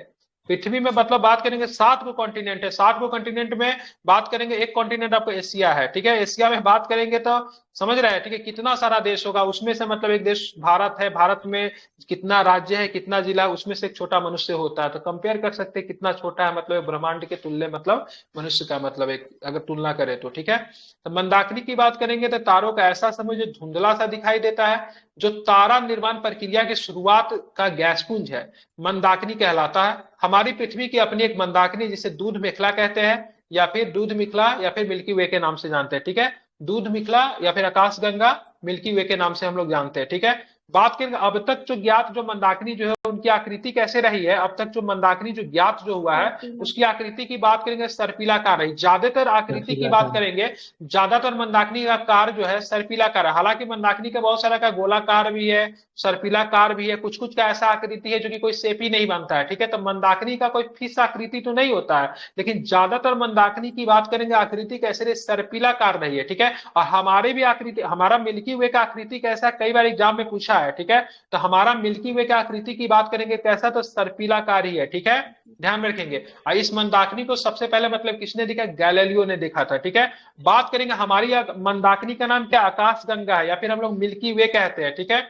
पृथ्वी में मतलब बात करेंगे 7 को कॉन्टिनेंट है, 7 को कॉन्टिनेंट में बात करेंगे, एक कॉन्टिनेंट आपको एशिया है, ठीक है। एशिया में बात करेंगे तो समझ रहे हैं, ठीक है, कितना सारा देश होगा, उसमें से मतलब एक देश भारत है, भारत में कितना राज्य है, कितना जिला है, उसमें से एक छोटा मनुष्य होता है। तो कंपेयर कर सकते हैं कितना छोटा है, मतलब ब्रह्मांड के तुल्य मतलब मनुष्य का मतलब एक अगर तुलना करें तो, ठीक है। तो मंदाकिनी की बात करेंगे तो तारों का ऐसा समूह जो धुंधला सा दिखाई देता है, जो तारा निर्माण प्रक्रिया की शुरुआत का गैस पुंज है, मंदाकिनी कहलाता है। हमारी पृथ्वी की अपनी एक मंदाकिनी जिसे दूध मेखला कहते हैं, या फिर दूध मिखला, या फिर मिल्की वे के नाम से जानते हैं, ठीक है। दूध मिखला या फिर आकाश गंगा, मिल्की वे के नाम से हम लोग जानते हैं, ठीक है। बात करेंगे अब तक जो ज्ञात जो मंदाकिनी जो है उनकी आकृति कैसे रही है, अब तक जो मंदाकिनी जो ज्ञात जो हुआ है सर्पिला। उसकी आकृति की बात करेंगे सर्पिलाकार रही, ज्यादातर आकृति की बात करेंगे, ज्यादातर मंदाकिनी का कार जो है सर्पिलाकार है। हालांकि मंदाकिनी का बहुत सारा का गोलाकार भी है, सर्पिलाकार भी है, कुछ कुछ का ऐसा आकृति है जो कि कोई शेप ही नहीं बनता है, ठीक है। तो मंदाकिनी का कोई फिक्स आकृति तो नहीं होता है, लेकिन ज्यादातर मंदाकिनी की बात करेंगे आकृति कैसे रही, सर्पिलाकार रही है, ठीक है। और हमारे भी आकृति, हमारा मिल्की वे का आकृति कैसा, कई बार एग्जाम में पूछा है, ठीक है। तो हमारा मिल्की वे का आकृति की बात करेंगे कैसा, तो सर्पिलाकार ही है, ठीक है, ध्यान में रखेंगे। और इस मंदाकिनी को सबसे पहले मतलब किसने देखा, गैलीलियो ने देखा था, ठीक है। बात करेंगे हमारी मंदाकिनी का नाम क्या, आकाश गंगा है, या फिर हम लोग मिल्की वे कहते हैं, ठीक है।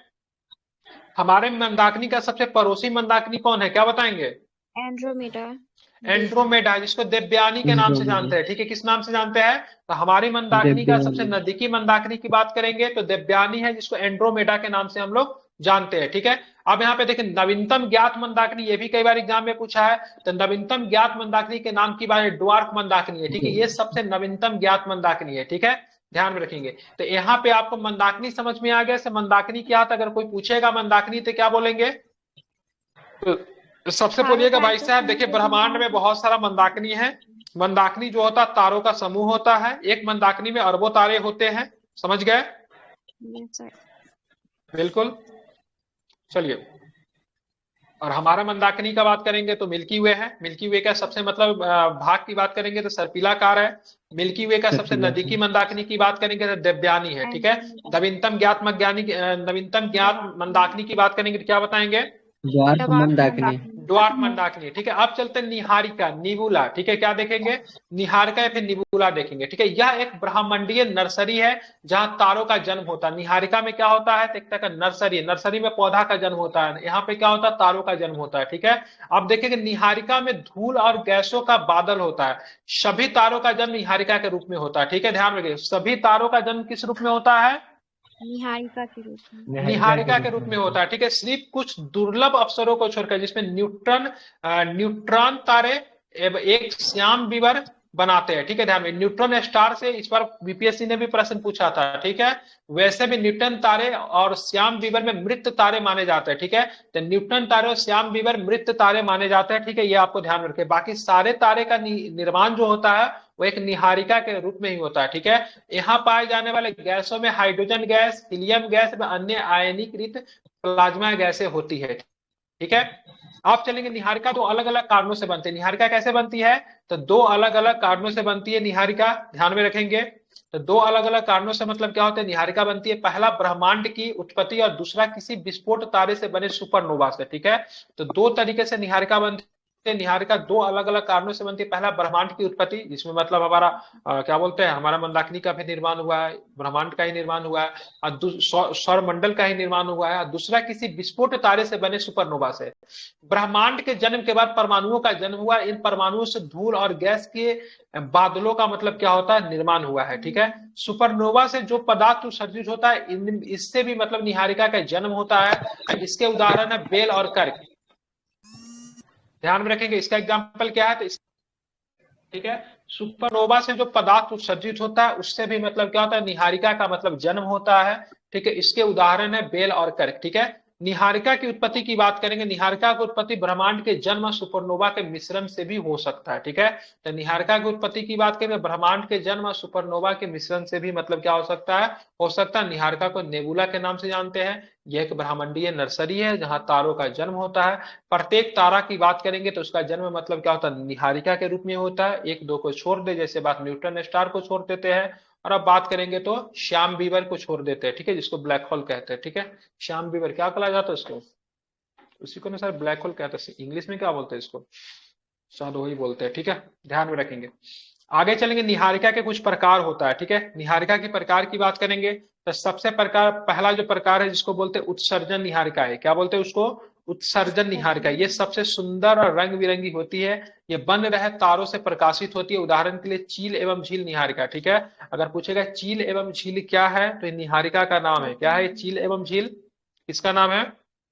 हमारे मंदाकिनी का सबसे पड़ोसी मंदाकिनी कौन है, क्या बताएंगे, एंड्रोमेडा। एंड्रोमेडा, जिसको देवयानी के नाम से जानते हैं, ठीक है। किस नाम से जानते हैं, तो हमारी मंदाकिनी का सबसे नजदीकी मंदाकिनी की बात करेंगे तो देवयानी है, जिसको एंड्रोमेडा के नाम से हम लोग जानते हैं, ठीक है। अब यहाँ पे देखें नवीनतम ज्ञात मंदाकिनी, ये भी कई बार एग्जाम में पूछा है, तो नवीनतम ज्ञात मंदाकिनी के नाम की बात ड्वार्फ मंदाकिनी है, ठीक है। ये सबसे नवीनतम ज्ञात मंदाकिनी है, ठीक है, ध्यान में रखेंगे। तो यहाँ पे आपको मंदाकिनी समझ में आ गया, से मंदाकिनी क्या था, अगर कोई पूछेगा मंदाकिनी तो क्या बोलेंगे, तो सबसे बोलिएगा भाई साहब देखिए ब्रह्मांड में बहुत सारा मंदाकिनी है। मंदाकिनी जो होता है तारों का समूह होता है, एक मंदाकिनी में अरबों तारे होते हैं, समझ गए, यस सर। बिल्कुल। चलिए, और हमारा मंदाकिनी का बात करेंगे तो मिल्की वे है, मिल्की वे का सबसे मतलब भाग की बात करेंगे तो सर्पिलाकार है। मिल्की वे का सबसे नजदीकी मंदाकिनी की बात करेंगे तो देवयानी है, ठीक है। नवीनतम ज्ञात मंदाकिनी की बात करेंगे तो क्या बताएंगे, ड्वार्फ मंदाकिनी। ड्वार्फ मंदाकिनी, ठीक है। अब चलते हैं निहारिका, निबुला, ठीक है, क्या देखेंगे, निहारिका या फिर निबुला देखेंगे, ठीक है। यह एक ब्रह्मांडीय नर्सरी है जहां तारों का जन्म होता है। निहारिका में क्या होता है, तो एक तरह का नर्सरी है, नर्सरी में पौधा का जन्म होता है, यहाँ पे क्या होता है, तारों का जन्म होता है, ठीक है। अब देखेंगे निहारिका में धूल और गैसों का बादल होता है। सभी तारों का जन्म निहारिका के रूप में होता है, ठीक है, ध्यान रखिए, सभी तारों का जन्म किस रूप में होता है, निहारिका के रूप में। निहारिका के रूप में होता है, ठीक है। सिर्फ कुछ दुर्लभ अवसरों को छोड़कर जिसमें न्यूट्रॉन तारे एक श्याम विवर बनाते हैं, ठीक है, ध्यान में। न्यूट्रॉन स्टार से इस बार बीपीएससी ने भी प्रश्न पूछा था, ठीक है। वैसे भी न्यूटन तारे और श्याम विवर में मृत तारे माने जाते हैं, ठीक है। तो न्यूटन तारे और श्याम विवर मृत तारे माने जाते हैं, ठीक है, ये आपको ध्यान में रखें। बाकी सारे तारे का निर्माण जो होता है वो एक निहारिका के रूप में ही होता है, ठीक है। यहाँ पाए जाने वाले गैसों में हाइड्रोजन गैस, हीलियम गैस व अन्य आयनीकृत प्लाज्मा गैसें होती है, ठीक है। आप चलेंगे निहारिका दो अलग अलग कारणों से बनती है। निहारिका कैसे बनती है, तो दो अलग अलग कारणों से बनती है निहारिका, ध्यान में रखेंगे। तो दो अलग अलग कारणों से मतलब क्या होता है, निहारिका बनती है। पहला ब्रह्मांड की उत्पत्ति और दूसरा किसी विस्फोट तारे से बने सुपरनोवा से, ठीक है। तो दो तरीके से निहारिका बनती है। निहारिका दो अलग अलग कारणों से बनती है। पहला ब्रह्मांड की उत्पत्ति, जिसमें मतलब हमारा क्या बोलते हैं, हमारा मंदाकिनी का भी निर्माण हुआ है, ब्रह्मांड का ही निर्माण हुआ है, और सौर मंडल का ही निर्माण हुआ है। और दूसरा किसी विस्फोट तारे से बने सुपरनोवा से। ब्रह्मांड के जन्म के बाद परमाणुओं का जन्म हुआ, इन परमाणुओं से धूल और गैस के बादलों का मतलब क्या होता है, निर्माण हुआ है, ठीक है। सुपरनोवा से जो पदार्थ उत्सर्जित होता है इससे भी मतलब निहारिका का जन्म होता है। इसके उदाहरण है बेल और कर्क, ध्यान में रखेंगे। इसका एग्जाम्पल क्या है, तो ठीक है, सुपरनोवा से जो पदार्थ उत्सर्जित होता है उससे भी मतलब क्या होता है, निहारिका का मतलब जन्म होता है, ठीक है। इसके उदाहरण है बेल और कर्क, ठीक है। निहारिका की उत्पत्ति की बात करेंगे, निहारिका की उत्पत्ति ब्रह्मांड के जन्म और सुपरनोवा के मिश्रण से भी हो सकता है, ठीक है। तो निहारिका की उत्पत्ति की बात करेंगे, ब्रह्मांड के जन्म और सुपरनोवा के मिश्रण से भी मतलब क्या हो सकता है, निहारिका को नेबुला के नाम से जानते हैं। यह एक ब्रह्मांडीय नर्सरी है जहां तारों का जन्म होता है। प्रत्येक तारा की बात करेंगे तो उसका जन्म मतलब क्या होता है, निहारिका के रूप में होता है। एक दो को छोड़ दे, जैसे बात न्यूट्रॉन स्टार को छोड़ देते हैं। और अब बात करेंगे तो श्याम बीवर को छोड़ देते हैं, ठीक है, जिसको ब्लैक होल कहते हैं, ठीक है। श्याम बीवर क्या कहा जाता है उसको, उसी को ना सर ब्लैक होल कहते हैं, इंग्लिश में क्या बोलते हैं इसको, शायद वही बोलते हैं, ठीक है, ध्यान में रखेंगे। आगे चलेंगे, निहारिका के कुछ प्रकार होता है, ठीक है। निहारिका के प्रकार की बात करेंगे तो सबसे पहला जो प्रकार है जिसको बोलते हैं उत्सर्जन निहारिका है। क्या बोलते हैं उसको, उत्सर्जन निहारिका। ये सबसे सुंदर और रंग बिरंगी होती है। ये बन रहे तारों से प्रकाशित होती है। उदाहरण के लिए चील एवं झील निहारिका, ठीक है। अगर पूछेगा चील एवं झील क्या है, तो निहारिका का नाम है। क्या है चील एवं झील, किसका नाम है,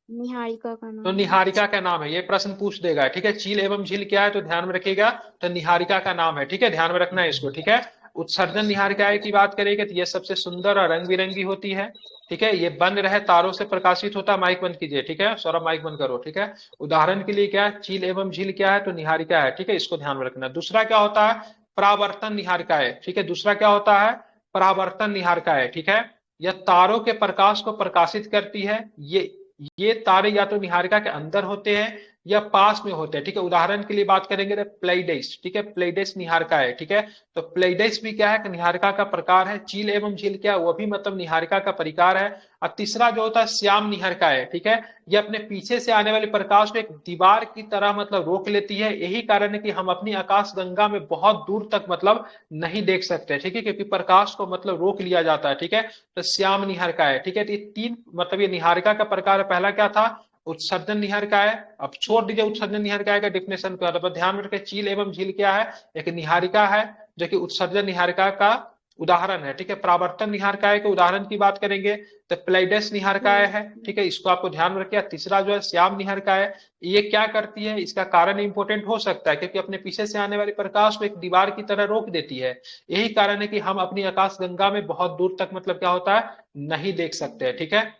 निहारिका का नाम। तो निहारिका का नाम है। ये प्रश्न पूछ देगा, ठीक है। चील एवं झील क्या है, तो ध्यान में रखिएगा, तो निहारिका का नाम है, ठीक है, ध्यान में रखना है इसको, ठीक है। उत्सर्जन निहारिकाएं की बात करेंगे तो ये सबसे सुंदर और रंग बिरंगी होती है, ठीक है। ये बंद रहे तारों से प्रकाशित होता है। माइक बंद कीजिए, ठीक है। सौरभ माइक बंद करो, ठीक है। उदाहरण के लिए क्या है, चील एवं झील क्या है, तो निहारिका है, ठीक है। इसको ध्यान में रखना। दूसरा क्या होता है, परावर्तन निहारिकाएं, ठीक है। दूसरा क्या होता है, परावर्तन निहारिकाएं, ठीक है। यह तारों के प्रकाश को प्रकाशित करती है। ये तारे या तो निहारिका के अंदर होते हैं या पास में होते हैं, ठीक है। उदाहरण के लिए बात करेंगे तो प्लेइडेस, ठीक है। प्लेइडेस निहारिका है, ठीक है। तो प्लेइडेस भी क्या है, निहारिका का प्रकार है। चील एवं झील क्या है, वो भी मतलब निहारिका का परिकार है। और तीसरा जो होता है श्याम निहारिका है, ठीक है। ये अपने पीछे से आने वाले प्रकाश को एक दीवार की तरह मतलब रोक लेती है। यही कारण है कि हम अपनी आकाश गंगा में बहुत दूर तक मतलब नहीं देख सकते, ठीक है, क्योंकि प्रकाश को मतलब रोक लिया जाता है, ठीक है। तो श्याम निहारिका है, ठीक है। तो ये तीन मतलब ये निहारिका का प्रकार है। पहला क्या था, उत्सर्जन निहारिकाएं। अब छोड़ दीजिए उत्सर्जन निहारिकाएं का डिफिनेशन को, अब ध्यान में रखें चील एवं झील क्या है, एक निहारिका है जो कि उत्सर्जन निहारिका का उदाहरण है, ठीक है। परावर्तन निहारिकाएं के उदाहरण की बात करेंगे तो प्लेइडेस निहारिकाएं है, ठीक है। इसको आपको ध्यान में रखिए। तीसरा जो है श्याम निहारिका है। ये क्या करती है, इसका कारण इंपोर्टेंट हो सकता है क्योंकि अपने पीछे से आने वाले प्रकाश को एक दीवार की तरह रोक देती है। यही कारण है कि हम अपनी आकाश गंगा में बहुत दूर तक मतलब क्या होता है, नहीं देख सकते, ठीक है।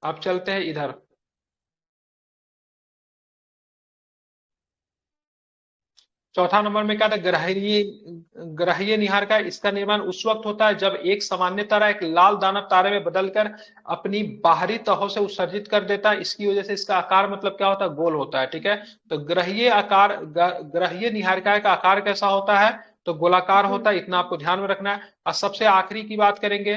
अब चलते हैं इधर। चौथा नंबर में क्या था, ग्रहीय निहारिका। इसका निर्माण उस वक्त होता है जब एक सामान्य तारा एक लाल दानव तारे में बदलकर अपनी बाहरी तहों से उत्सर्जित कर देता है। इसकी वजह से इसका आकार मतलब क्या होता है, गोल होता है, ठीक है। तो ग्रहीय निहारिका का आकार कैसा होता है, तो गोलाकार होता है। इतना आपको ध्यान में रखना है। और सबसे आखिरी की बात करेंगे,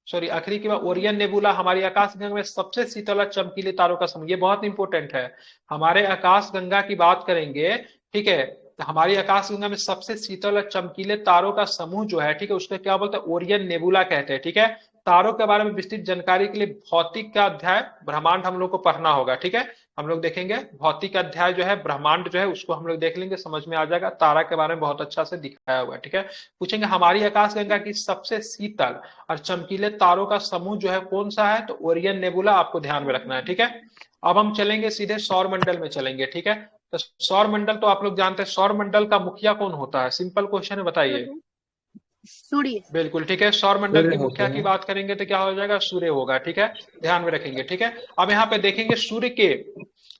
सॉरी आखिरी की बात, ओरियन नेबुला हमारी आकाश गंगा में सबसे शीतल और चमकीले तारों का समूह। ये बहुत इंपॉर्टेंट है। हमारे आकाश गंगा की बात करेंगे, ठीक है, तो हमारी आकाश गंगा में सबसे शीतल और चमकीले तारों का समूह जो है, ठीक है, उसको क्या बोलते हैं, ओरियन नेबुला कहते हैं, ठीक है। तारों के बारे में विस्तृत जानकारी के लिए भौतिक का अध्याय ब्रह्मांड हम लोग को पढ़ना होगा, ठीक है। हम लोग देखेंगे भौतिक अध्याय जो है ब्रह्मांड जो है उसको हम लोग देख लेंगे, समझ में आ जाएगा। तारा के बारे में बहुत अच्छा से दिखाया हुआ है, ठीक है। पूछेंगे हमारी आकाश गंगा की सबसे शीतल और चमकीले तारों का समूह जो है कौन सा है, तो ओरियन नेबुला आपको ध्यान में रखना है, ठीक है। अब हम चलेंगे सीधे सौर मंडल में चलेंगे, ठीक है। तो सौर मंडल तो आप लोग जानते हैं, सौर मंडल का मुखिया कौन होता है, सिंपल क्वेश्चन है, बताइए। सूर्य। बिल्कुल ठीक है। सौर मंडल के मुखिया की बात करेंगे तो क्या हो जाएगा, सूर्य होगा, ठीक है। ध्यान में रखेंगे, ठीक है। अब यहाँ पे देखेंगे सूर्य के,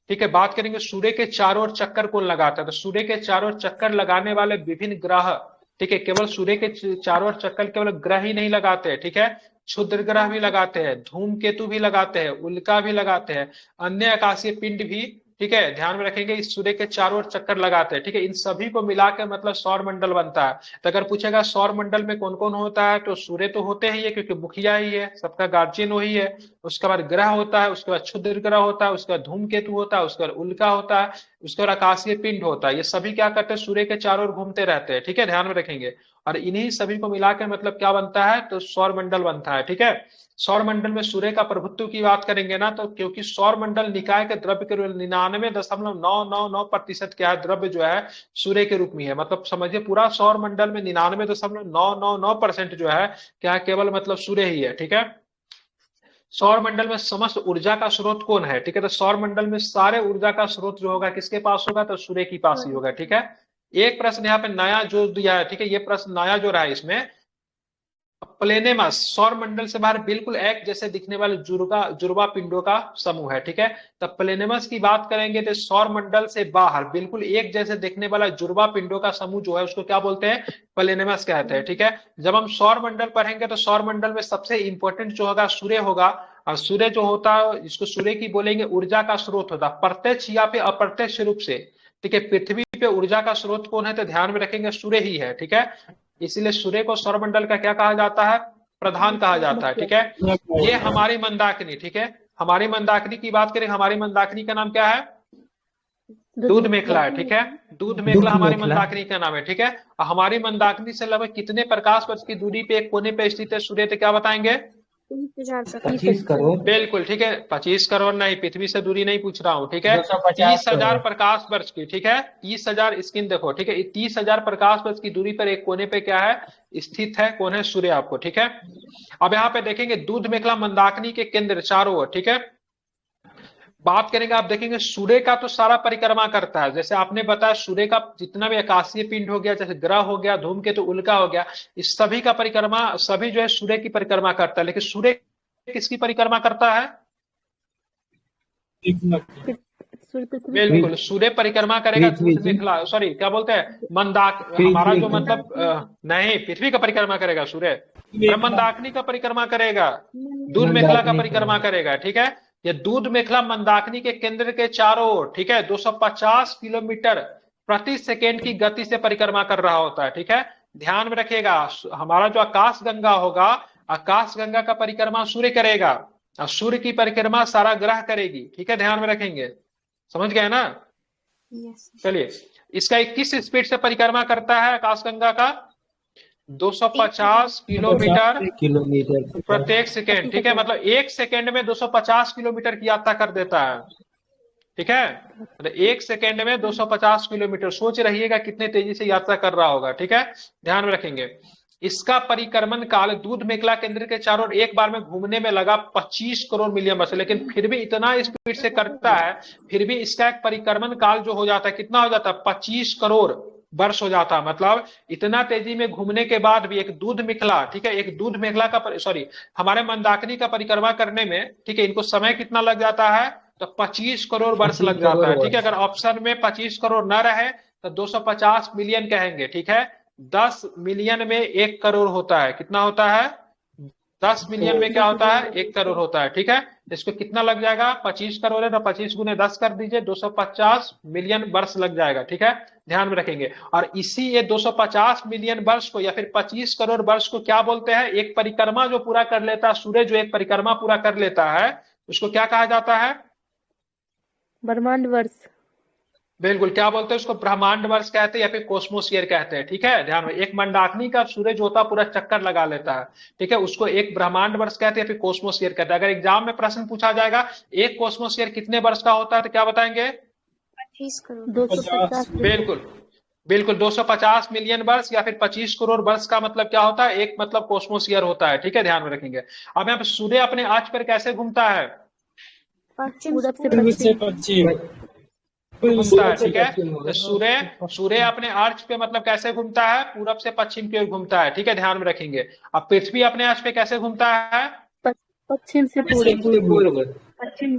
ठीक है, बात करेंगे सूर्य के चारों ओर चक्कर कौन लगाता है, तो सूर्य के चारों ओर चक्कर लगाने वाले विभिन्न ग्रह, ठीक है। केवल सूर्य के चारों ओर चक्कर केवल ग्रह ही नहीं लगाते हैं, ठीक है। क्षुद्र ग्रह भी लगाते हैं, धूमकेतु भी लगाते हैं, उल्का भी लगाते हैं, अन्य आकाशीय पिंड भी, ठीक है, ध्यान में रखेंगे, इस सूर्य के चारों ओर चक्कर लगाते हैं, ठीक है। इन सभी को मिलाकर मतलब सौर मंडल बनता है। तो अगर पूछेगा सौर मंडल में कौन कौन होता है, तो सूर्य तो होते ही है क्योंकि मुखिया ही है, सबका गार्जियन वही है। उसके बाद ग्रह होता है, उसके बाद क्षुद्र ग्रह होता है, उसके बाद धूमकेतु होता है, उसके बाद उल्का होता है, उसके बाद आकाशीय पिंड होता है। ये सभी क्या करते हैं, सूर्य के चारों ओर घूमते रहते हैं, ठीक है, ध्यान में रखेंगे। और इन्हीं सभी को मिलाकर मतलब क्या बनता है, तो सौर मंडल बनता है, ठीक है। सौर मंडल में सूर्य का प्रभुत्व की बात करेंगे ना, तो क्योंकि सौर मंडल निकाय के द्रव्य के 99.999% क्या है, द्रव्य जो है सूर्य के रूप में है। मतलब समझिए पूरा सौर मंडल में 99.999% जो है क्या है, केवल मतलब सूर्य ही है, ठीक है। सौर मंडल में समस्त ऊर्जा का स्रोत कौन है, ठीक है। तो सौर मंडल में सारे ऊर्जा का स्रोत जो होगा किसके पास होगा, तो सूर्य के पास ही होगा, ठीक है। एक प्रश्न यहाँ पे नया जो दिया है, ठीक है, ये प्रश्न नया जो रहा है इसमें, प्लेनेमस सौर मंडल से बाहर बिल्कुल एक जैसे दिखने वाले जुड़वा पिंडों का समूह है, ठीक है। तब प्लेनेमस की बात करेंगे तो सौर मंडल से बाहर बिल्कुल एक जैसे दिखने वाला जुड़वा पिंडों का समूह जो है उसको क्या बोलते हैं, प्लेनेमस कहते हैं, ठीक है। जब हम सौर मंडल पढ़ेंगे तो सौर मंडल में सबसे इंपॉर्टेंट जो होगा सूर्य होगा। और सूर्य जो होता है इसको सूर्य की बोलेंगे ऊर्जा का स्रोत होता है, प्रत्यक्ष या फिर अप्रत्यक्ष रूप से, ठीक है। पृथ्वी पे ऊर्जा का स्रोत कौन है, तो ध्यान में रखेंगे सूर्य ही है, ठीक है। इसीलिए सूर्य को सौरमंडल का क्या कहा जाता है, प्रधान कहा जाता है, ठीक है। ये हमारी मंदाकिनी, ठीक है, हमारी मंदाकिनी की बात करें, हमारी मंदाकिनी का नाम क्या है, दूध मेखला है, ठीक है। दूध मेखला हमारी मंदाकिनी का नाम है, ठीक है। हमारी मंदाकिनी से लगभग कितने प्रकाश वर्ष की दूरी पे एक कोने पे स्थित है सूर्य, तो क्या बताएंगे, 25 करोड़। बिल्कुल ठीक है, 25 करोड़ नहीं, पृथ्वी से दूरी नहीं पूछ रहा हूँ, ठीक है। 30,000 प्रकाश वर्ष की, ठीक है, 30,000 स्क्रीन देखो, ठीक है, 30,000 प्रकाश वर्ष की दूरी पर एक कोने पे क्या है स्थित है, कौन है, सूर्य आपको, ठीक है। अब यहाँ पे देखेंगे दूध मेखला मंदाकिनी के केंद्र चारों ओर, ठीक है। बात करेंगे, आप देखेंगे सूर्य का तो सारा परिक्रमा करता है। जैसे आपने बताया सूर्य का जितना भी आकाशीय पिंड हो गया, जैसे ग्रह हो गया, धूमकेतु, उल्का हो गया, इस सभी का परिक्रमा, सभी जो है सूर्य की परिक्रमा करता है। लेकिन सूर्य किसकी परिक्रमा करता है? सूर्य पृथ्वी बिल्कुल, सूर्य परिक्रमा करेगा दूध मेखला, सॉरी क्या बोलते हैं, हमारा जो मतलब नहीं, पृथ्वी का परिक्रमा करेगा सूर्य, मंदाकिनी का परिक्रमा करेगा, दूध मेखला का परिक्रमा करेगा। ठीक है, ये दूध मेखला मंदाकिनी के केंद्र के चारों ओर, ठीक है, 250 किलोमीटर प्रति सेकेंड की गति से परिक्रमा कर रहा होता है। ठीक है, ध्यान में रखिएगा, हमारा जो आकाश गंगा होगा, आकाश गंगा का परिक्रमा सूर्य करेगा और सूर्य की परिक्रमा सारा ग्रह करेगी। ठीक है, ध्यान में रखेंगे, समझ गए ना? चलिए, इसका 21 स्पीड से परिक्रमा करता है आकाश गंगा का, 250 किलोमीटर प्रत्येक सेकेंड। ठीक है, मतलब एक सेकेंड में 250 किलोमीटर की यात्रा कर देता है। ठीक है, मतलब एक सेकेंड में 250 किलोमीटर, सोच रहिएगा कितने तेजी से यात्रा कर रहा होगा। ठीक है, ध्यान में रखेंगे। इसका परिक्रमण काल दूध मेखला केंद्र के चारों ओर एक बार में घूमने में लगा 25 करोड़ मिलियन वर्ष, लेकिन फिर भी इतना स्पीड से करता है, फिर भी इसका एक परिक्रमण काल जो हो जाता है, कितना हो जाता है? 25 करोड़ वर्ष हो जाता है। मतलब इतना तेजी में घूमने के बाद भी एक दूध मेखला, ठीक है, एक दूध मेखला का सॉरी हमारे मंदाकिनी का परिक्रमा करने में, ठीक है, इनको समय कितना लग जाता है? तो 25 करोड़ वर्ष लग जाता है। ठीक है, अगर ऑप्शन में 25 करोड़ न रहे तो 250 मिलियन कहेंगे। ठीक है, 10 मिलियन में 1 करोड़ होता है, कितना होता है? 10 मिलियन में क्या होता है? 1 करोड़ होता है। ठीक है, इसको कितना लग जाएगा? 25 करोड़ है तो 25 गुने 10 कर दीजिए, 250 मिलियन वर्ष लग जाएगा। ठीक है, ध्यान में रखेंगे। और इसी ये 250 मिलियन वर्ष को या फिर 25 करोड़ वर्ष को क्या बोलते हैं? एक परिक्रमा जो पूरा कर लेता है, सूर्य जो एक परिक्रमा पूरा कर लेता है, उसको क्या कहा जाता है? ब्रह्मांड वर्ष। बिल्कुल, क्या बोलते हैं उसको? ब्रह्मांड वर्ष कहते हैं या फिर कॉस्मोस्फीयर कहते हैं। ठीक है, ध्यान में, एक मंदाकिनी का सूर्य जो होता है पूरा चक्कर लगा लेता है। ठीक है, उसको एक ब्रह्मांड वर्ष कहते हैं या फिर कॉस्मोस्फीयर कहते हैं। अगर एग्जाम में प्रश्न पूछा जाएगा एक कॉस्मोस्फीयर कितने वर्ष का होता है, तो क्या बताएंगे? 25 करोड़ 250। बिल्कुल बिल्कुल, 250 मिलियन वर्ष या फिर 25 करोड़ वर्ष का मतलब क्या होता है? एक मतलब कॉस्मोस्फीयर होता है। ठीक है, ध्यान में रखेंगे। अब यहाँ पे सूर्य अपने अक्ष पर कैसे घूमता है? पूरब से पश्चिम घूमता है। ठीक है, तो सूर्य अपने अर्श पे मतलब कैसे घूमता है? पूरब से पश्चिम की ओर घूमता है। ठीक है, ध्यान में रखेंगे। अब पृथ्वी अपने अर्श पे कैसे घूमता है? पश्चिम से पूर्व। पश्चिम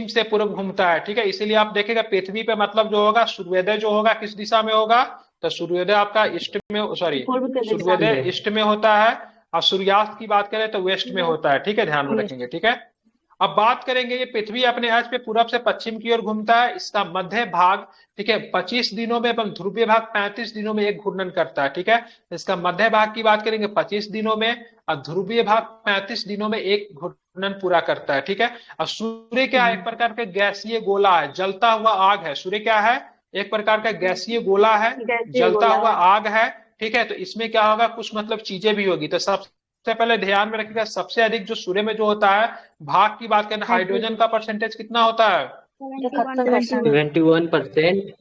से पूर्व घूमता है। ठीक है, इसीलिए आप देखेगा पृथ्वी पे मतलब जो होगा, सूर्योदय जो होगा किस दिशा में होगा? तो सूर्योदय आपका ईस्ट में, सॉरी सूर्योदय ईस्ट में होता है, और सूर्यास्त की बात करें तो वेस्ट में होता है। ठीक है, ध्यान में रखेंगे। ठीक है, अब बात करेंगे, ये पृथ्वी अपने अक्ष पे पूरब से पश्चिम की ओर घूमता है। इसका मध्य भाग, ठीक है, 25 दिनों में, एवं ध्रुवीय भाग 35 दिनों में एक घूर्णन करता है। ठीक है, इसका मध्य भाग की बात करेंगे 25 दिनों में, और ध्रुवीय भाग 35 दिनों में एक घूर्णन पूरा करता है। ठीक है, और सूर्य क्या है? एक प्रकार का गैसीय गोला है, जलता हुआ आग है। सूर्य क्या है? एक प्रकार का गैसीय गोला है, जलता हुआ आग है। ठीक है, तो इसमें क्या होगा? कुछ मतलब चीजें भी होगी। तो सबसे पहले ध्यान में रखिएगा, सबसे अधिक जो सूर्य में जो होता है भाग की बात करें, हाइड्रोजन का परसेंटेज कितना होता है? 71%।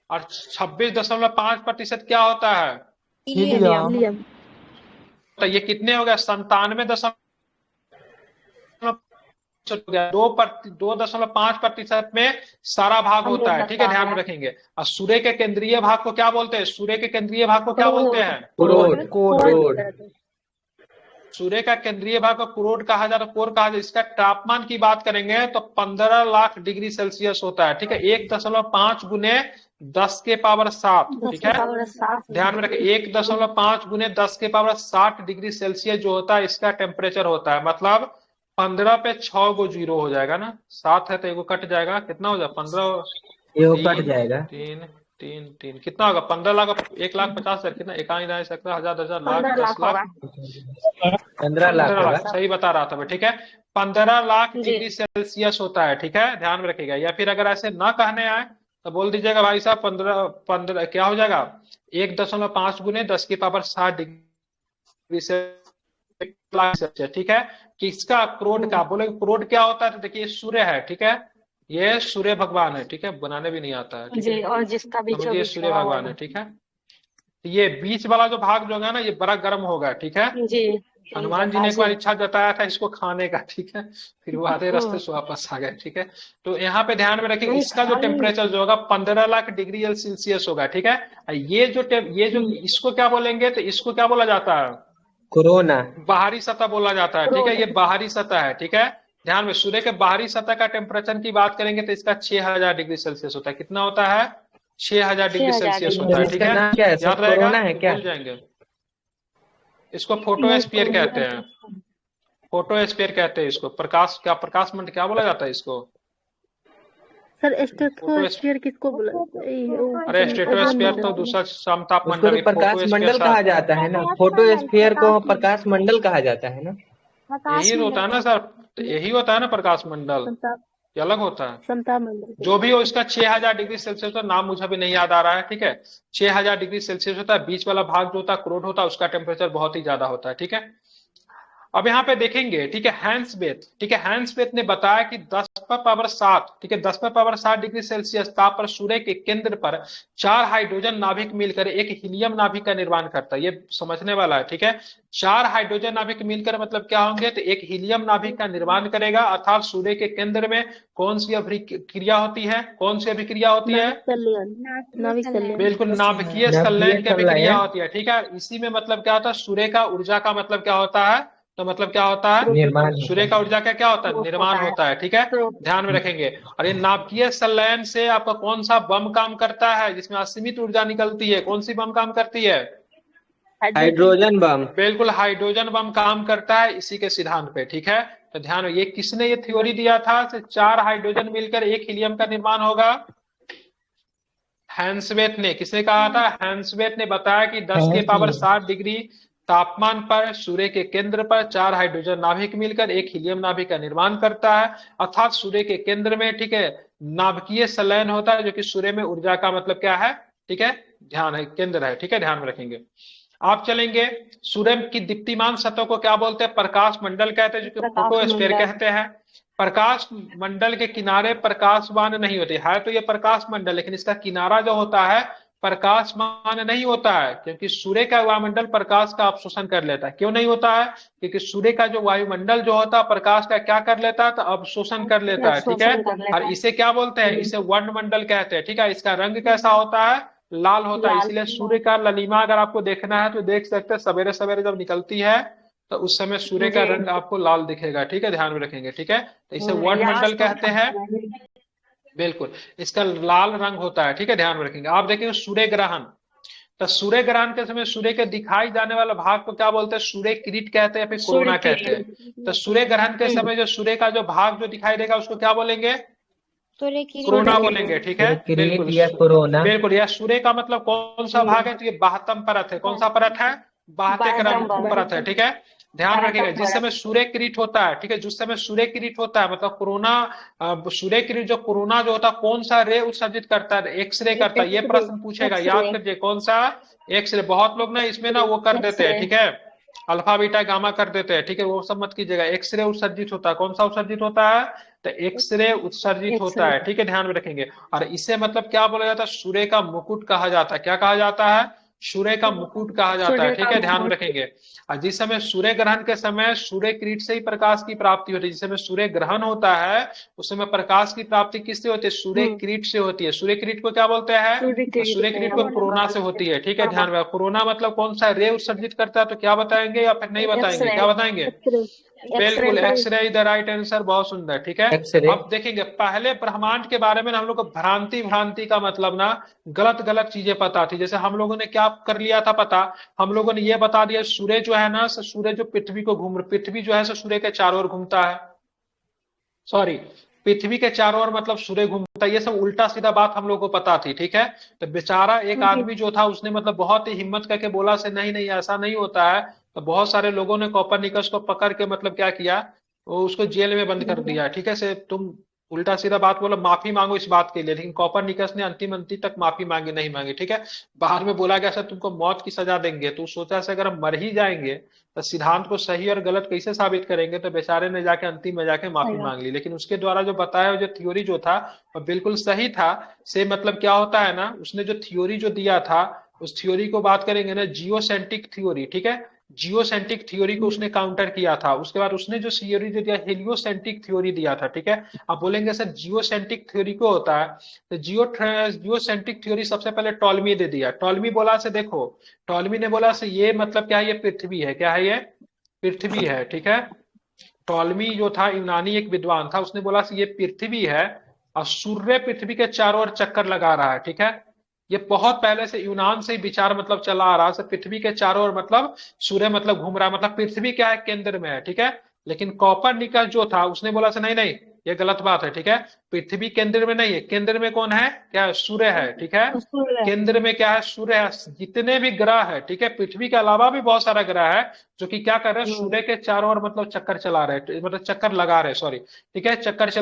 और 26.5% क्या होता है? हीलियम। तो ये कितने हो गया? 97.5% 2.5% में सारा भाग होता है। ठीक है, ध्यान में रखेंगे। और सूर्य के केंद्रीय भाग को क्या बोलते हैं? सूर्य के केंद्रीय भाग को क्या बोलते हैं? कोर। सूर्य का केंद्रीय भाग को कोर कहा जाता है, कोर कहा जाता है। इसका तापमान की बात करेंगे तो 15 लाख डिग्री सेल्सियस होता है। ठीक है, 1.5 गुने 10 के पावर 7। ठीक है, ध्यान में रखें, 1.5 गुने 10 के पावर 7 डिग्री सेल्सियस जो होता है इसका टेम्परेचर होता है। मतलब 15 पे 6 गो जीरो हो जाएगा ना, 7 है तो एगो कट जाएगा, कितना हो जाएगा? 15 कट जाएगा, 3 कितना होगा? 15 लाख, 1,50,000 कितना? 1,000 10,000 लाख 10 लाख 15 लाख सही बता रहा था मैं। ठीक है, 15 लाख डिग्री सेल्सियस होता है। ठीक है, ध्यान में रखिएगा। या फिर अगर ऐसे ना कहने आए तो बोल दीजिएगा भाई साहब 15 क्या हो जाएगा? 1.5 गुने 10 की पावर 7 डिग्री सेल्सियस। ठीक है, किसका? क्रोड का। बोले क्रोड क्या होता है? तो देखिए सूर्य है। ठीक है, ये सूर्य भगवान है। ठीक है, बनाने भी नहीं आता है। ठीक है, और जिसका बीच ये सूर्य भगवान है। ठीक है, ये बीच वाला जो भाग जो है ना, ये बड़ा गर्म होगा। ठीक है, हनुमान जी ने एक बार इच्छा जताया था इसको खाने का, ठीक है, फिर वो आधे रास्ते से वापस आ गए, ठीक है। तो यहाँ पे ध्यान में रखिए इसका जो टेम्परेचर जो होगा 15 लाख डिग्री सेल्सियस होगा, ठीक है। ये जो इसको क्या बोलेंगे, तो इसको क्या बोला जाता है, कोरोना। बाहरी सतह बोला जाता है, ठीक है, ये बाहरी सतह है, ठीक है। ध्यान में, सूर्य के बाहरी सतह का टेम्परेचर की बात करेंगे तो इसका 6000 डिग्री सेल्सियस होता है। कितना होता है, 6000 डिग्री सेल्सियस होता है, ठीक है, नाम क्या है? याद रहेगा, कोरोना है क्या? भूल जाएंगे। इसको फोटोस्फीयर कहते हैं, फोटोस्फीयर कहते हैं इसको। प्रकाश क्या, प्रकाश मंडल क्या बोला जाता है इसको? सर स्ट्रेटोस्फीयर किसको बोला जाता है? अरे स्ट्रेटोस्फीयर तो दूसरा समताप उसको मंडल, तो प्रकाश मंडल कहा जाता है ना, फोटोस्फीयर को प्रकाश मंडल कहा जाता है ना। यही होता है ना सर, तो यही होता है ना प्रकाश मंडल, ये अलग होता है। समताप मंडल जो भी हो, इसका 6000 डिग्री सेल्सियस का नाम मुझे अभी नहीं याद आ रहा है, ठीक है। 6000 डिग्री सेल्सियस होता है, बीच वाला भाग जो होता है क्रोध होता है, उसका टेम्परेचर बहुत ही ज्यादा होता है, ठीक है। अब यहाँ पे देखेंगे, ठीक है, हैंस बेथ, ठीक है, हैंस बेथ ने बताया कि 10⁻7, ठीक है, 10⁻7 डिग्री सेल्सियस ताप पर सूर्य के केंद्र पर 4 हाइड्रोजन नाभिक मिलकर एक हीलियम नाभिक का निर्माण करता है। ये समझने वाला है, ठीक है। 4 हाइड्रोजन नाभिक मिलकर मतलब क्या होंगे, तो एक हीलियम नाभिक का निर्माण करेगा, अर्थात सूर्य के केंद्र में कौन सी अभिक्रिया होती है, कौन सी अभिक्रिया होती है, बिल्कुल नाभिकीय संलयन की अभिक्रिया होती है, ठीक है। इसी में मतलब क्या होता है, सूर्य का ऊर्जा का मतलब क्या होता है, तो मतलब क्या होता है, निर्माण। सूर्य का ऊर्जा का क्या होता है, निर्माण होता है, ठीक है, ध्यान में रखेंगे। और ये नाभिकीय संलयन से आपका कौन सा बम काम करता है, जिसमें असीमित ऊर्जा निकलती है, कौन सी बम काम करती है, हाइड्रोजन बम। बिल्कुल हाइड्रोजन बम काम करता है इसी के सिद्धांत पे, ठीक है। तो ध्यान, ये किसने ये थ्योरी दिया था, 4 हाइड्रोजन मिलकर एक हीलियम का निर्माण होगा, हैंसवेथ ने। किसने कहा था, हैंसवेथ ने बताया कि 10⁻7 डिग्री तापमान पर सूर्य के केंद्र पर 4 हाइड्रोजन नाभिक मिलकर एक हीलियम नाभिक का निर्माण करता है, अर्थात सूर्य के केंद्र में, ठीक है, नाभिकीय संलयन होता है, जो कि सूर्य में ऊर्जा का मतलब क्या है, ठीक है, ध्यान है, केंद्र है, ठीक है, ध्यान में रखेंगे। आप चलेंगे, सूर्य की दीप्तिमान सतह को क्या बोलते हैं, प्रकाश मंडल कहते हैं, जो कि फोटोस्फीयर कहते हैं। प्रकाश मंडल के किनारे प्रकाशमान नहीं होते, है तो ये प्रकाश मंडल, लेकिन इसका किनारा जो होता है प्रकाशमान नहीं होता है, क्योंकि सूर्य का वायुमंडल प्रकाश का अवशोषण कर लेता है। क्यों नहीं होता है, क्योंकि सूर्य का जो वायुमंडल जो होता है प्रकाश का क्या कर लेता है, तो अवशोषण कर लेता है, ठीक है। और इसे क्या बोलते हैं, इसे वर्णमंडल कहते हैं, ठीक है। इसका रंग कैसा होता है, लाल होता है, इसलिए सूर्य का ललिमा अगर आपको देखना है तो देख सकते हैं, सवेरे सवेरे जब निकलती है तो उस समय सूर्य का रंग आपको लाल दिखेगा, ठीक है, ध्यान में रखेंगे, ठीक है। तो इसे वर्णमंडल कहते हैं, बिल्कुल, इसका लाल रंग होता है, ठीक है, ध्यान में रखेंगे। आप देखेंगे सूर्य ग्रहण, तो सूर्य ग्रहण के समय सूर्य के दिखाई जाने वाला भाग को क्या बोलते हैं, सूर्य किरीट कहते हैं या फिर कोरोना कहते हैं। तो सूर्य ग्रहण के समय जो सूर्य का जो भाग जो दिखाई देगा उसको क्या बोलेंगे, कोरोना बोलेंगे, ठीक है, बिल्कुल, या कोरोना, बिल्कुल। यह सूर्य का मतलब कौन सा भाग है, तो ये 72 परत है, कौन सा परत है, 72 परत है, ठीक है, ध्यान रखिएगा। जिस समय सूर्य किरीट होता है, ठीक है, जिस समय सूर्य किरीट होता है मतलब कोरोना, सूर्य किरीट जो कोरोना जो होता है कौन सा रे उत्सर्जित करता है, एक्सरे करता है। ये प्रश्न पूछेगा, याद कीजिए, कौन सा, एक्सरे। बहुत लोग ना इसमें ना वो कर देते हैं, ठीक है, अल्फा बीटा गामा कर देते हैं, ठीक है, वो सब मत कीजिएगा। एक्सरे उत्सर्जित होता है, कौन सा उत्सर्जित होता है, तो एक्सरे उत्सर्जित होता है, ठीक है, ध्यान में रखेंगे। और इसे मतलब क्या बोला जाता है, सूर्य का मुकुट कहा जाता है। क्या कहा जाता है, सूर्य का मुकुट कहा जाता है, ठीक है, ध्यान में रखेंगे। और जिस समय सूर्य ग्रहण के समय सूर्य किरीट से ही प्रकाश की प्राप्ति होती है, जिस समय सूर्य ग्रहण होता है उस समय प्रकाश की प्राप्ति किससे होती है, सूर्य किरीट से होती है। सूर्य किरीट को क्या बोलते हैं, सूर्य किरीट को कोरोना से होती है, ठीक है, ध्यान में। कोरोना मतलब कौन सा रे उत्सर्जित करता है, तो क्या बताएंगे या फिर नहीं बताएंगे, क्या बताएंगे, बिल्कुल, X ray is the right answer, बहुत सुंदर, ठीक है। अब देखेंगे, पहले ब्रह्मांड के बारे में हम लोग को भ्रांति का मतलब ना गलत गलत चीजें पता थी। जैसे हम लोगों ने क्या कर लिया था पता, हम लोगों ने ये बता दिया सूर्य जो है ना, सूर्य जो पृथ्वी को पृथ्वी जो है सूर्य के चारों ओर घूमता है, सॉरी, पृथ्वी के चारों ओर मतलब सूर्य घूमता है। ये सब उल्टा सीधा बात हम लोग को पता थी, ठीक है। तो बेचारा एक आदमी जो था उसने मतलब बहुत ही हिम्मत करके बोला से नहीं नहीं ऐसा नहीं होता है। तो बहुत सारे लोगों ने कोपरनिकस को पकड़ के मतलब क्या किया, वो उसको जेल में बंद कर दिया, ठीक है। से तुम उल्टा सीधा बात बोलो, माफी मांगो इस बात के लिए, लेकिन कोपरनिकस ने अंतिम तक माफी मांगी नहीं मांगी, ठीक है। बाहर में बोला गया सर तुमको मौत की सजा देंगे, तो सोचा से अगर हम मर ही जाएंगे तो सिद्धांत को सही और गलत कैसे साबित करेंगे। तो बेचारे ने जाके अंतिम में जाके माफी मांग ली, लेकिन उसके द्वारा जो बताया जो थ्योरी जो था वो बिल्कुल सही था। से मतलब क्या होता है ना, उसने जो थ्योरी जो दिया था उस थ्योरी को बात करेंगे ना, जियोसेंट्रिक थ्योरी, ठीक है। जियोसेंट्रिक थ्योरी को उसने काउंटर किया था। उसके बाद उसने जो थ्योरी जो दिया, हेलियोसेंट्रिक थ्योरी दिया था, ठीक है। आप बोलेंगे सर जियोसेंट्रिक थ्योरी को होता है, तो जियोसेंट्रिक थ्योरी सबसे पहले टॉलमी दे दिया। टॉलमी बोला से देखो, टॉलमी ने बोला से ये मतलब क्या है, ये पृथ्वी है, क्या है ये, पृथ्वी है, ठीक है। टॉलमी जो था यूनानी एक विद्वान था, उसने बोला से ये पृथ्वी है और सूर्य पृथ्वी के चारों ओर चक्कर लगा रहा है, ठीक है। ये बहुत पहले से यूनान से ही विचार मतलब चला आ रहा है, पृथ्वी के चारों ओर मतलब सूर्य मतलब घूम रहा है, मतलब पृथ्वी क्या है, केंद्र में है, ठीक है। लेकिन कॉपरनिकस जो था उसने बोला से नहीं नहीं, ये गलत बात है, ठीक है। पृथ्वी केंद्र में नहीं है, केंद्र में कौन है, क्या है, सूर्य है, ठीक है। केंद्र में क्या है, सूर्य है। जितने भी ग्रह है, ठीक है, पृथ्वी के अलावा भी बहुत सारा ग्रह है जो कि क्या कर रहे हैं, सूर्य के चारों ओर मतलब चक्कर चला रहे हैं, मतलब चक्कर लगा रहे हैं, सॉरी, ठीक है, चक्कर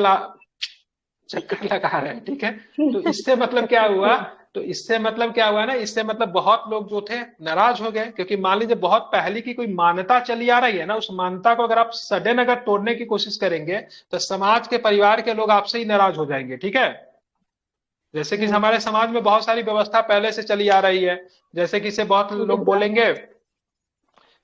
लगा रहे हैं, ठीक है। तो इससे मतलब क्या हुआ, तो इससे मतलब क्या हुआ ना, इससे मतलब बहुत लोग जो थे नाराज हो गए, क्योंकि मान लीजिए बहुत पहले की कोई मान्यता चली आ रही है ना, उस मान्यता को अगर आप सडन अगर तोड़ने की कोशिश करेंगे तो समाज के परिवार के लोग आपसे ही नाराज हो जाएंगे, ठीक है। जैसे कि हमारे समाज में बहुत सारी व्यवस्था पहले से चली आ रही है, जैसे कि इसे बहुत लोग बोलेंगे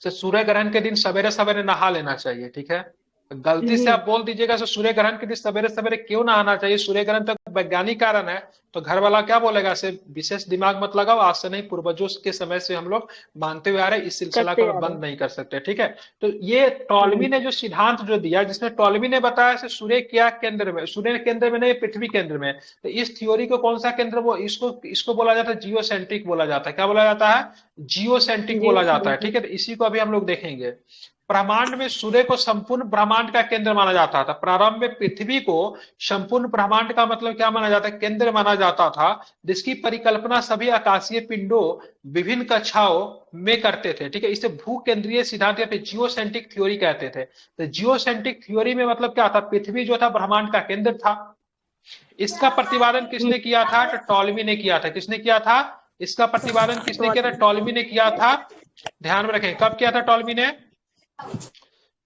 सूर्य ग्रहण के दिन सवेरे सवेरे नहा लेना चाहिए, ठीक है। गलती से आप बोल दीजिएगा तो सूर्य ग्रहण के दिन सवेरे सवेरे क्यों नहाना चाहिए, सूर्य ग्रहण तक वैज्ञानिक कारण है, तो घर वाला क्या बोलेगा, से विशेष दिमाग मत लगाओ, आज से नहीं, पूर्वजों के समय से हम लोग मानते हुए आ रहे, इस सिलसिला को बंद नहीं कर सकते, ठीक है। तो ये टॉलमी ने जो सिद्धांत जो दिया, जिसमें टॉलमी ने बताया से सूर्य क्या केंद्र में, सूर्य केंद्र में नहीं, पृथ्वी केंद्र में, तो इस थ्योरी को कौन सा केंद्र, वो इसको बोला जाता है जियोसेंट्रिक बोला जाता है, क्या बोला जाता है, जियोसेंट्रिक बोला जाता है, ठीक है। तो इसी को अभी हम लोग देखेंगे। ब्रह्मांड में सूर्य को संपूर्ण ब्रह्मांड का केंद्र माना जाता था। प्रारंभ में पृथ्वी को संपूर्ण ब्रह्मांड का मतलब क्या माना जाता है, केंद्र माना जाता था, जिसकी परिकल्पना सभी आकाशीय पिंडों विभिन्न कक्षाओं में करते थे, ठीक है। इसे भू केंद्रीय सिद्धांत या फिर जियोसेंट्रिक थ्योरी कहते थे। तो जियोसेंट्रिक थ्योरी में मतलब क्या था, पृथ्वी जो था ब्रह्मांड का केंद्र था। इसका प्रतिपादन किसने किया था, तो टॉलमी ने किया था। किसने किया था, इसका प्रतिपादन किसने किया था, टॉलमी ने किया था। ध्यान में रखें, कब किया था टॉलमी ने,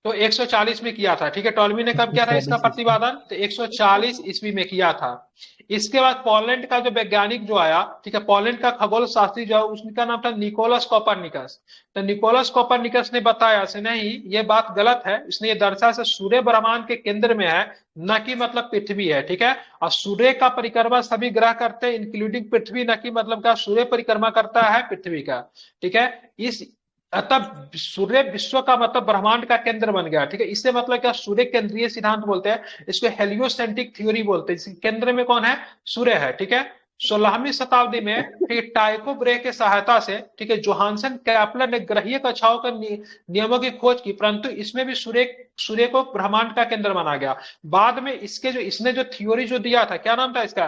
तो 140 में किया था, ठीक है। टॉलमी ने कब किया था इसका प्रतिपादन, तो 140 ईस्वी में किया था। इसके बाद पोलैंड का जो वैज्ञानिक जो आया, ठीक है, पोलैंड का खगोल शास्त्री जो, उसका नाम था निकोलस कोपरनिकस। तो निकोलस कोपरनिकस ने बताया से नहीं, ये बात गलत है, इसने ये दर्शा से सूर्य ब्रह्मांड के केंद्र में है, न कि मतलब पृथ्वी है, ठीक है। और सूर्य का परिक्रमा सभी ग्रह करते हैं इंक्लूडिंग पृथ्वी, न कि मतलब क्या सूर्य परिक्रमा करता है पृथ्वी का, ठीक है। इस अतः सूर्य विश्व का मतलब ब्रह्मांड का केंद्र बन गया, ठीक है। इससे मतलब क्या, सूर्य केंद्रीय सिद्धांत बोलते हैं इसको, हेलियोसेंट्रिक थ्योरी बोलते हैं। केंद्र में कौन है, सूर्य है, ठीक है। 16वीं शताब्दी में फिर टाइको ब्रे के सहायता से, ठीक है, जोहानसन कैप्लर ने ग्रहीय कक्षाओं के नियमों की खोज की, परंतु इसमें भी सूर्य को ब्रह्मांड का केंद्र माना गया। बाद में इसने जो थ्योरी जो दिया था, क्या नाम था इसका,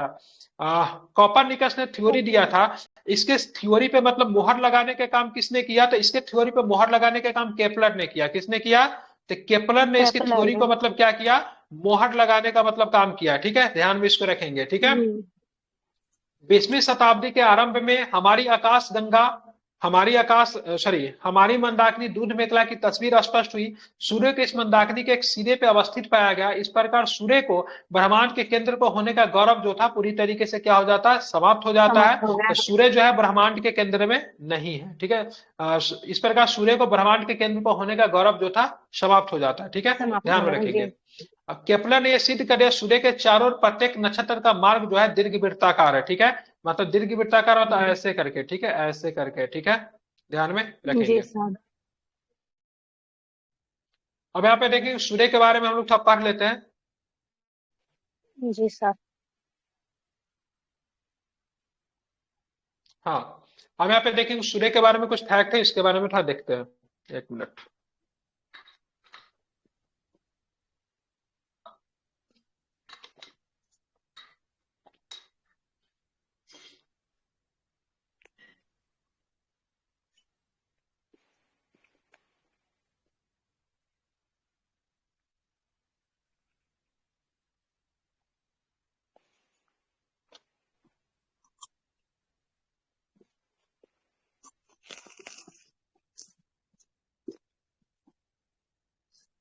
कोपरनिकस ने थ्योरी दिया था। इसके थ्योरी पे मतलब मोहर लगाने के काम किसने किया, तो इसके थ्योरी पे मोहर लगाने के काम केपलर ने किया। किसने किया, तो केपलर ने इसकी थ्योरी को मतलब क्या किया, मोहर लगाने का मतलब काम किया, ठीक है। ध्यान में इसको रखेंगे, ठीक है। 20वीं शताब्दी के आरंभ में हमारी मंदाकिनी दूध मेखला की तस्वीर स्पष्ट हुई। सूर्य के इस मंदाकिनी के एक सिरे पे अवस्थित पाया गया। इस प्रकार सूर्य को ब्रह्मांड के केंद्र को होने का गौरव जो था पूरी तरीके से क्या हो जाता है, समाप्त हो जाता है। तो सूर्य जो है ब्रह्मांड के केंद्र में नहीं है, ठीक है। इस प्रकार सूर्य को ब्रह्मांड के केंद्र को होने का गौरव जो था समाप्त हो जाता है, ठीक है। ध्यान में रखेंगे। अब केपलर ने यह सिद्ध कर दिया, सूर्य के चारों ओर प्रत्येक नक्षत्र का मार्ग जो है दीर्घवृत्ताकार है, ठीक है। मतलब दीर्घवृत्ताकार होता है ऐसे करके, ठीक है, ऐसे करके, ठीक है। ध्यान में रखेंगे। अब यहाँ पे देखिए सूर्य के बारे में हम लोग थोड़ा पढ़ लेते हैं। जी सर। हाँ, हम यहाँ पे देखेंगे सूर्य के बारे में कुछ फैक्ट है, इसके बारे में थोड़ा देखते हैं, एक मिनट।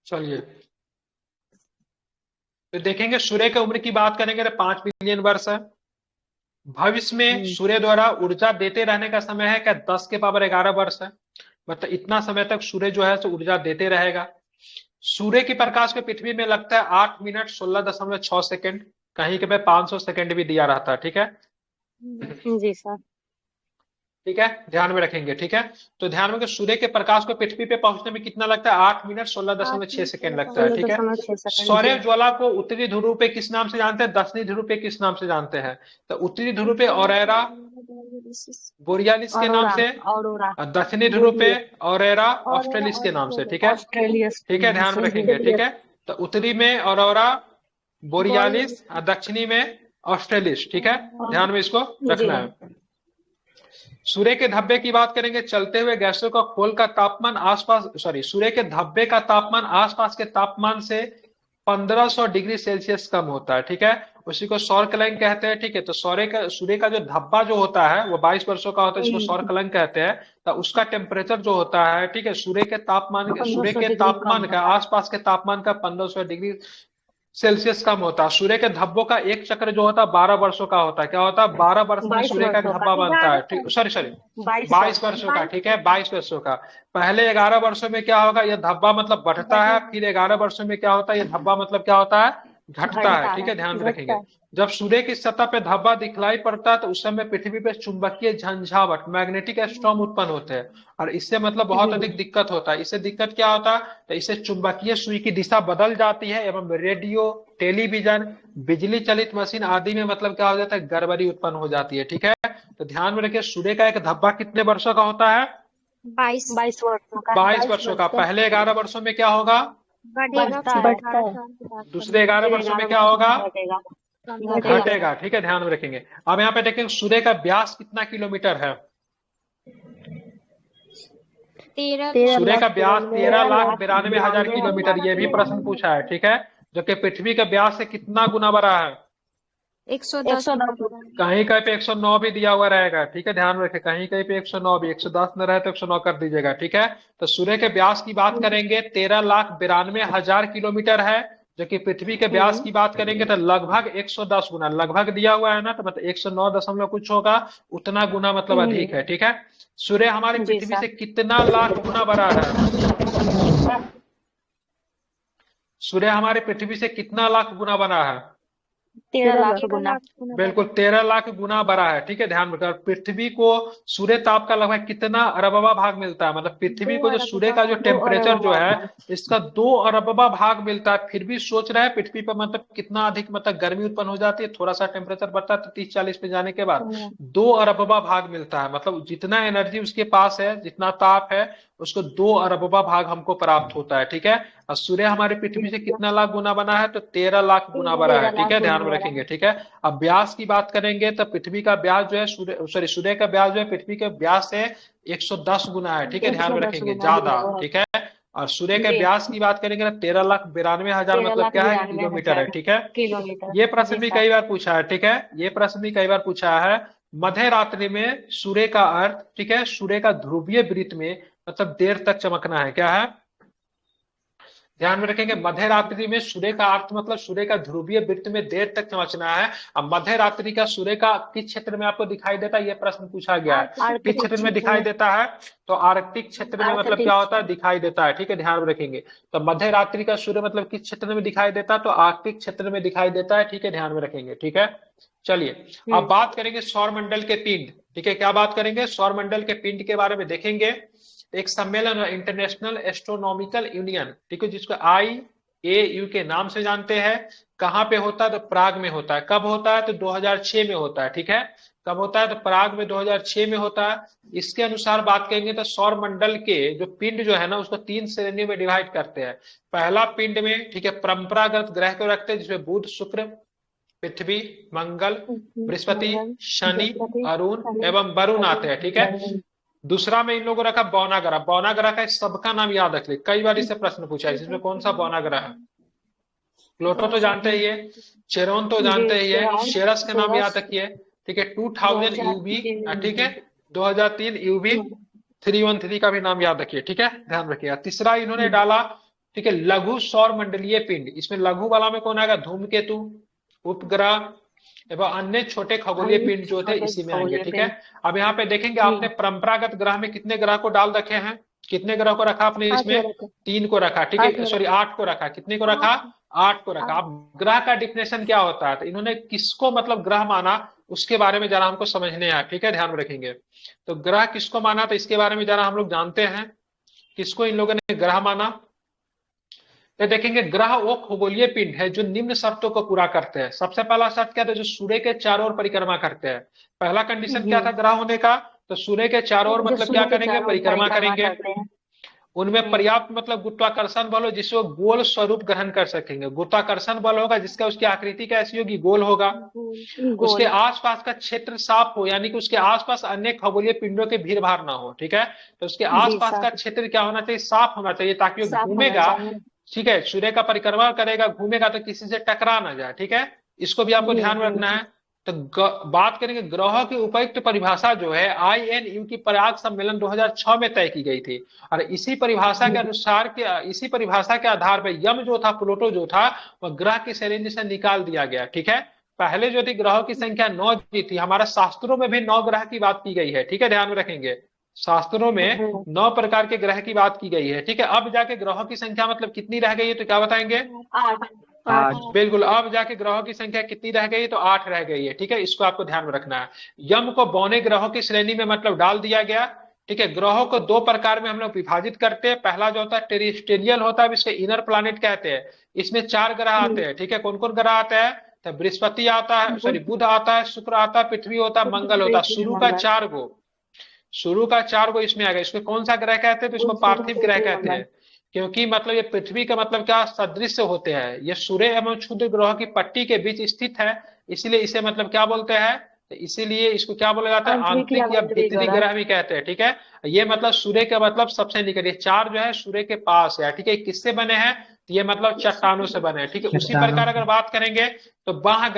चलिए तो देखेंगे, सूर्य की उम्र की बात करेंगे तो 5 बिलियन वर्ष है। भविष्य में सूर्य द्वारा ऊर्जा देते रहने का समय है क्या, 10 के पावर 11 वर्ष है। मतलब इतना समय तक सूर्य जो है तो ऊर्जा देते रहेगा। सूर्य की प्रकाश पे पृथ्वी में लगता है 8 मिनट 16.6 सेकंड, कहीं के पे 500 सेकंड भी दिया रहता है, ठीक है। जी सर। ठीक है, ध्यान में रखेंगे, ठीक है। तो ध्यान में, सूर्य के प्रकाश को पृथ्वी पे पहुंचने में कितना लगता है, 8 मिनट 16.6 सेकंड लगता है, ठीक है। 16.6 सौर ज्वाला को उत्तरी ध्रुव पे किस नाम से जानते हैं, दक्षिणी ध्रुव पे किस नाम से जानते हैं? तो उत्तरी ध्रुव पे ऑरेरा बोरियालिस के नाम से, ऑरोरा। और दक्षिणी ध्रुव पे ऑरेरा ऑस्ट्रेलिस के नाम से, ठीक है। ऑस्ट्रेलियस। ठीक है, ध्यान में रखेंगे, ठीक है। तो उत्तरी में ऑरोरा बोरियालिस और दक्षिणी में ऑस्ट्रेलिस, ठीक है। ध्यान में इसको रखना है। सूर्य के धब्बे की बात करेंगे, चलते हुए गैसों का खोल का तापमान सूर्य के धब्बे का तापमान आसपास के तापमान से 1500 डिग्री सेल्सियस कम होता है, ठीक है। उसी को सौर कलंक कहते हैं, ठीक है। तो सूर्य का जो धब्बा जो होता है वो 22 वर्षों का होता है, इसको सौर कलंक कहते हैं। तो उसका टेम्परेचर जो होता है, ठीक है, सूर्य के तापमान का आसपास के तापमान का 1500 डिग्री सेल्सियस कम होता है। सूर्य के धब्बों का एक चक्र जो होता है 12 वर्षों का होता है। क्या होता है, 12 वर्ष में सूर्य का धब्बा बनता है, ठीक। सॉरी 22 वर्षों का, ठीक है, 22 वर्षों का। पहले 11 वर्षों में क्या होगा, यह धब्बा मतलब बढ़ता है, फिर 11 वर्षों में क्या होता है, यह धब्बा मतलब क्या होता है, घटता है, ठीक है, ध्यान में रखेंगे। जब सूर्य की सतह पे धब्बा दिखलाई पड़ता है तो उस समय पृथ्वी पे चुंबकीय झंझावट, मैग्नेटिक स्टॉर्म उत्पन्न होते हैं, और इससे मतलब बहुत अधिक दिक्कत होता है। इससे दिक्कत क्या होता है, तो इससे चुंबकीय सुई की दिशा बदल जाती है, एवं रेडियो, टेलीविजन, बिजली चलित मशीन आदि में मतलब क्या हो जाता है, गड़बड़ी उत्पन्न हो जाती है, ठीक है। तो ध्यान में रखिए, सूर्य का एक धब्बा कितने वर्षों का होता है, 22 वर्षों का। 22 वर्षों का। पहले 11 वर्षों में क्या होगा, बढ़ता है। दूसरे 11 वर्षों में क्या होगा, घटेगा, ठीक है, ध्यान में रखेंगे। अब यहाँ पे देखेंगे सूर्य का व्यास कितना किलोमीटर है, सूर्य का व्यास 13,92,000 किलोमीटर, ये भी प्रश्न पूछा है, ठीक है। जो कि पृथ्वी का व्यास से कितना गुना बड़ा है, 110। कहीं कहीं पे 109 भी दिया हुआ रहेगा, ठीक है, ध्यान में रखें, कहीं कहीं पे 109 भी, 110 न रहे तो 109 कर दीजिएगा, ठीक है। तो सूर्य के व्यास की बात करेंगे 13,92,000 किलोमीटर है, जो कि पृथ्वी के व्यास की बात करेंगे तो लगभग 110 गुना, लगभग दिया हुआ है ना, तो मतलब 109 दशमलव कुछ होगा, उतना गुना मतलब अधिक है, ठीक है। सूर्य हमारी पृथ्वी से कितना लाख गुना बड़ा है, सूर्य हमारे पृथ्वी से कितना लाख गुना बड़ा है, 13 लाख गुना। बिल्कुल 13 लाख गुना बड़ा है, ठीक है, ध्यान रखना। पृथ्वी को सूर्य ताप का लगभग कितना अरबवा भाग मिलता है, मतलब पृथ्वी को जो सूर्य का जो टेम्परेचर जो है इसका 2 अरबवा भाग मिलता है, फिर भी सोच रहे हैं पृथ्वी पर मतलब कितना अधिक मतलब गर्मी उत्पन्न हो जाती है, थोड़ा सा टेम्परेचर बढ़ता है तो 30-40 पे जाने के बाद 2 अरबवा भाग मिलता है, मतलब जितना एनर्जी उसके पास है, जितना ताप है, उसको 2 अरबवा भाग हमको प्राप्त होता है, ठीक है। और सूर्य हमारे पृथ्वी से कितना लाख गुना बना है, तो 13 लाख गुना बड़ा है, ठीक है, ध्यान में रखेंगे, ठीक है। अब व्यास की बात करेंगे तो पृथ्वी का व्यास जो है सूर्य का व्यास जो है पृथ्वी के व्यास से 110 गुना है, ठीक है, ध्यान में रखेंगे, ज्यादा, ठीक है। और सूर्य के व्यास की बात करेंगे तो 13,92,000 मतलब क्या है, किलोमीटर है, ठीक है। ये प्रश्न भी कई बार पूछा है, ठीक है, ये प्रश्न भी कई बार पूछा है। मध्य रात्रि में सूर्य का अर्थ, ठीक है, सूर्य का ध्रुवीय वृत्त में मतलब देर तक चमकना है, क्या है, ध्यान में रखेंगे। मध्य रात्रि में सूर्य का अर्थ मतलब सूर्य का ध्रुवीय वृत्त में देर तक चमकना है। अब मध्य रात्रि का सूर्य का किस क्षेत्र में आपको दिखाई देता है, यह प्रश्न पूछा गया है, किस क्षेत्र में दिखाई देता है, तो आर्कटिक क्षेत्र में मतलब क्या होता है, दिखाई देता है, ठीक है, ध्यान में रखेंगे। तो मध्य रात्रि का सूर्य मतलब किस क्षेत्र में दिखाई देता है, तो आर्कटिक क्षेत्र में दिखाई देता है, ठीक है, ध्यान में रखेंगे, ठीक है। चलिए अब बात करेंगे सौर मंडल के पिंड, ठीक है, क्या बात करेंगे, सौर मंडल के पिंड के बारे में देखेंगे। एक सम्मेलन है इंटरनेशनल एस्ट्रोनॉमिकल यूनियन, ठीक है, जिसको IAU के नाम से जानते हैं। कहाँ पे होता है, तो प्राग में होता है। कब होता है, तो 2006 में होता है, ठीक है। कब होता है, तो प्राग में 2006 में होता है। इसके अनुसार बात करेंगे तो सौर मंडल के जो पिंड जो है ना उसको 3 श्रेणियों में डिवाइड करते हैं। पहला पिंड में, ठीक है, परंपरागत ग्रह को रखते हैं, जिसमें बुध, शुक्र, पृथ्वी, मंगल, बृहस्पति, शनि, अरुण एवं वरुण आते हैं, ठीक है। दूसरा में इन लोगों रखा बौना ग्रह। बौना ग्रह का सबका नाम याद रख ले, कई बार इससे प्रश्न पूछा है, इसमें कौन सा बौना ग्रह है। प्लूटो तो जानते ही है, चेरोन तो जानते ही है, शेरस का नाम याद रखिए, ठीक है, 2000 यूवी, ठीक है, 2003 यूवी 313 का भी नाम याद रखिए, ठीक है, ध्यान रखिएगा। तीसरा इन्होंने डाला, ठीक है, लघु सौर मंडलीय पिंड। इसमें लघु वाला में कौन आएगा, धूमकेतु, उपग्रह एवं अन्य छोटे खगोलीय पिंड जो थे इसी में आएंगे, ठीक है। अब यहाँ पे देखेंगे आपने परंपरागत ग्रह में कितने ग्रह को डाल रखे हैं, कितने ग्रह को रखा आपने इसमें? 3 को रखा, ठीक है, सॉरी 8 को रखा। कितने को रखा? 8 को रखा। अब ग्रह का डिफिनेशन क्या होता है, तो इन्होंने किसको मतलब ग्रह माना उसके बारे में जरा हमको समझने आया, ठीक है, ध्यान में रखेंगे। तो ग्रह किसको माना, तो इसके बारे में जरा हम लोग जानते हैं किसको इन लोगों ने ग्रह माना। तो देखेंगे ग्रह वो खगोलीय पिंड है जो निम्न शर्तों को पूरा करते हैं। सबसे पहला शर्त क्या था, जो सूर्य के चारों ओर परिक्रमा करते हैं। पहला कंडीशन क्या था ग्रह होने का, तो सूर्य के चारों ओर मतलब क्या करेंगे, परिक्रमा करेंगे। उनमें पर्याप्त मतलब गुरुत्वाकर्षण बल हो जिससे वो गोल स्वरूप ग्रहण कर सकेंगे। गुरुत्वाकर्षण बल होगा जिसका उसकी आकृति कैसी होगी, गोल होगा। उसके आसपास का क्षेत्र साफ हो, यानी कि उसके आसपास अन्य खगोलीय पिंडों के भीड़ भाड़ ना हो, ठीक है। तो उसके आसपास का क्षेत्र क्या होना चाहिए, साफ होना चाहिए, ताकि वो घूमेगा, ठीक है, सूर्य का परिक्रमा करेगा, घूमेगा तो किसी से टकरा ना जाए, ठीक है। इसको भी आपको ध्यान में रखना है। तो बात करेंगे ग्रहों की उपयुक्त परिभाषा जो है INU की पराग सम्मेलन 2006 में तय की गई थी। और इसी परिभाषा के अनुसार इसी परिभाषा के आधार पर यम जो था, प्लूटो जो था, वह ग्रह की श्रेणी से निकाल दिया गया, ठीक है। पहले जो थी ग्रहों की संख्या 9 थी। हमारा शास्त्रों में भी 9 ग्रह की बात की गई है, ठीक है, ध्यान में रखेंगे। शास्त्रों में 9 प्रकार के ग्रह की बात की गई है, ठीक है। अब जाके ग्रहों की संख्या मतलब कितनी रह गई है, तो क्या बताएंगे? 8। बिल्कुल, अब जाके ग्रहों की संख्या कितनी रह गई है, तो 8 रह गई है, ठीक है। इसको आपको ध्यान में रखना है। यम को बौने ग्रहों की श्रेणी में मतलब डाल दिया गया, ठीक है। ग्रहों को 2 प्रकार में हम लोग विभाजित करते हैं। पहला जो होता है टेरेस्ट्रियल होता है, इसके इनर प्लैनेट कहते हैं। इसमें 4 ग्रह आते हैं, ठीक है। कौन कौन ग्रह आते हैं, तो बृहस्पति आता है, सॉरी बुध आता है, शुक्र आता है, पृथ्वी होता है, मंगल होता है। शुरू का 4 गो इसमें आ गया। इसको कौन सा ग्रह कहते हैं, तो इसको पार्थिव ग्रह कहते हैं, क्योंकि मतलब ये पृथ्वी का मतलब क्या सदृश होते हैं। ये सूर्य एवं क्षुद्र ग्रह की पट्टी के बीच स्थित है, इसीलिए इसे मतलब क्या बोलते हैं, तो इसीलिए इसको क्या बोला जाता है, आंतरिक या भीतरी ग्रह भी कहते हैं, ठीक है। ये मतलब सूर्य का मतलब सबसे निकट, ये 4 जो है सूर्य के पास है, ठीक है। किससे बने हैं, तो ये मतलब चट्टानों से बने हैं, ठीक है। उसी प्रकार अगर बात करेंगे तो बाह्य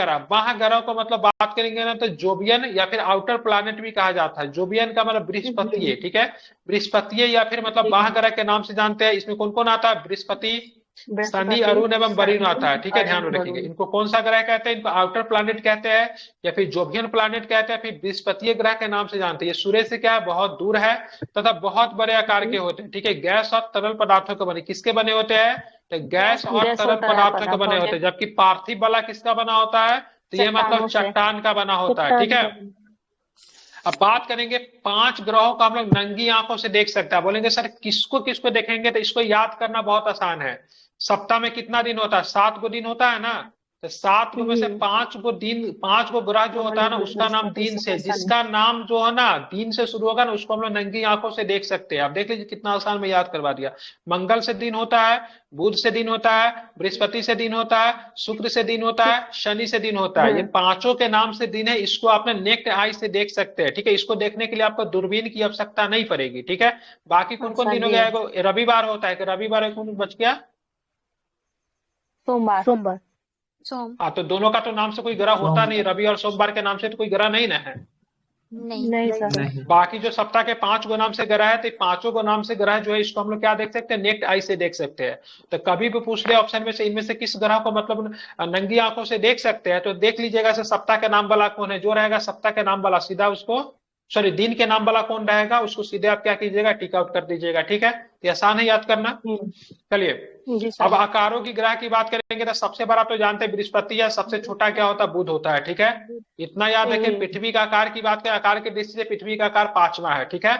ग्रह को मतलब बात करेंगे ना, तो जोबियन या फिर आउटर प्लैनेट भी कहा जाता है। जोबियन का मतलब बृहस्पति, ठीक है, बृहस्पति या फिर मतलब बाह्य ग्रह के नाम से जानते हैं। इसमें कौन कौन आता है, बृहस्पति, शनि, अरुण एवं वरुण आता है, ठीक है, ध्यान में रखेंगे। इनको कौन सा ग्रह कहते हैं, इनको आउटर प्लैनेट कहते हैं या फिर जोबियन प्लैनेट कहते हैं, फिर बृहस्पति ग्रह के नाम से जानते हैं। ये सूर्य से क्या है, बहुत दूर है तथा बहुत बड़े आकार के होते हैं, ठीक है। गैस और तरल पदार्थों के बने, किसके बने होते हैं, तो गैस और तरल पदार्थों के बने होते हैं। जबकि पार्थिव वाला किसका बना होता है, तो ये मतलब चट्टान का बना होता है, ठीक है। अब बात करेंगे 5 ग्रहों को हम लोग नंगी आंखों से देख सकते हैं। बोलेंगे सर किसको किसको देखेंगे, तो इसको याद करना बहुत आसान है। सप्ताह में कितना दिन होता है, 7 गो दिन होता है ना, तो 7 गो में से 5 गो दिन, 5 गो ग्रह जो होता है ना, उसका नाम दिन से, जिसका नाम जो है ना दिन से शुरू होगा ना, उसको हम लोग नंगी आंखों से देख सकते हैं। आप देख लीजिए कितना आसान में याद करवा दिया। मंगल से दिन होता है, बुध से दिन होता है, बृहस्पति से दिन होता है, शुक्र से दिन होता है, शनि से दिन होता है। ये 5 के नाम से दिन है। इसको आपने नेक्ड आई से देख सकते हैं, ठीक है। इसको देखने के लिए आपको दूरबीन की आवश्यकता नहीं पड़ेगी, ठीक है। बाकी कौन कौन दिन हो गया, रविवार होता है, रविवार कौन बच गया, सोमवार। हाँ, तो दोनों का तो नाम से कोई ग्रह होता नहीं, रवि और सोमवार के नाम से तो कोई ग्रह नहीं ना है। नहीं सर। बाकी जो सप्ताह के 5 गो नाम से ग्रह है, तो 5 गो नाम से ग्रह जो है इसको हम लोग क्या देख सकते हैं, नेक्ड आई से देख सकते हैं। तो कभी भी पूछ ले ऑप्शन में से इनमें से किस ग्रह को मतलब नंगी आंखों से देख सकते हैं, तो देख लीजिएगा सप्ताह के नाम वाला कौन है। जो रहेगा सप्ताह के नाम वाला सीधा उसको, सॉरी दिन के नाम वाला कौन रहेगा उसको सीधे आप क्या कीजिएगा, टिक आउट कर दीजिएगा, ठीक है। तो आसान है याद करना। चलिए अब आकारों की ग्रह की बात करेंगे तो सबसे बड़ा तो जानते हैं बृहस्पति है, सबसे छोटा क्या होता है, बुध होता है, ठीक है। इतना याद रखें। पृथ्वी का आकार की बात करें, आकार की दृष्टि से पृथ्वी का आकार 5वां है, ठीक है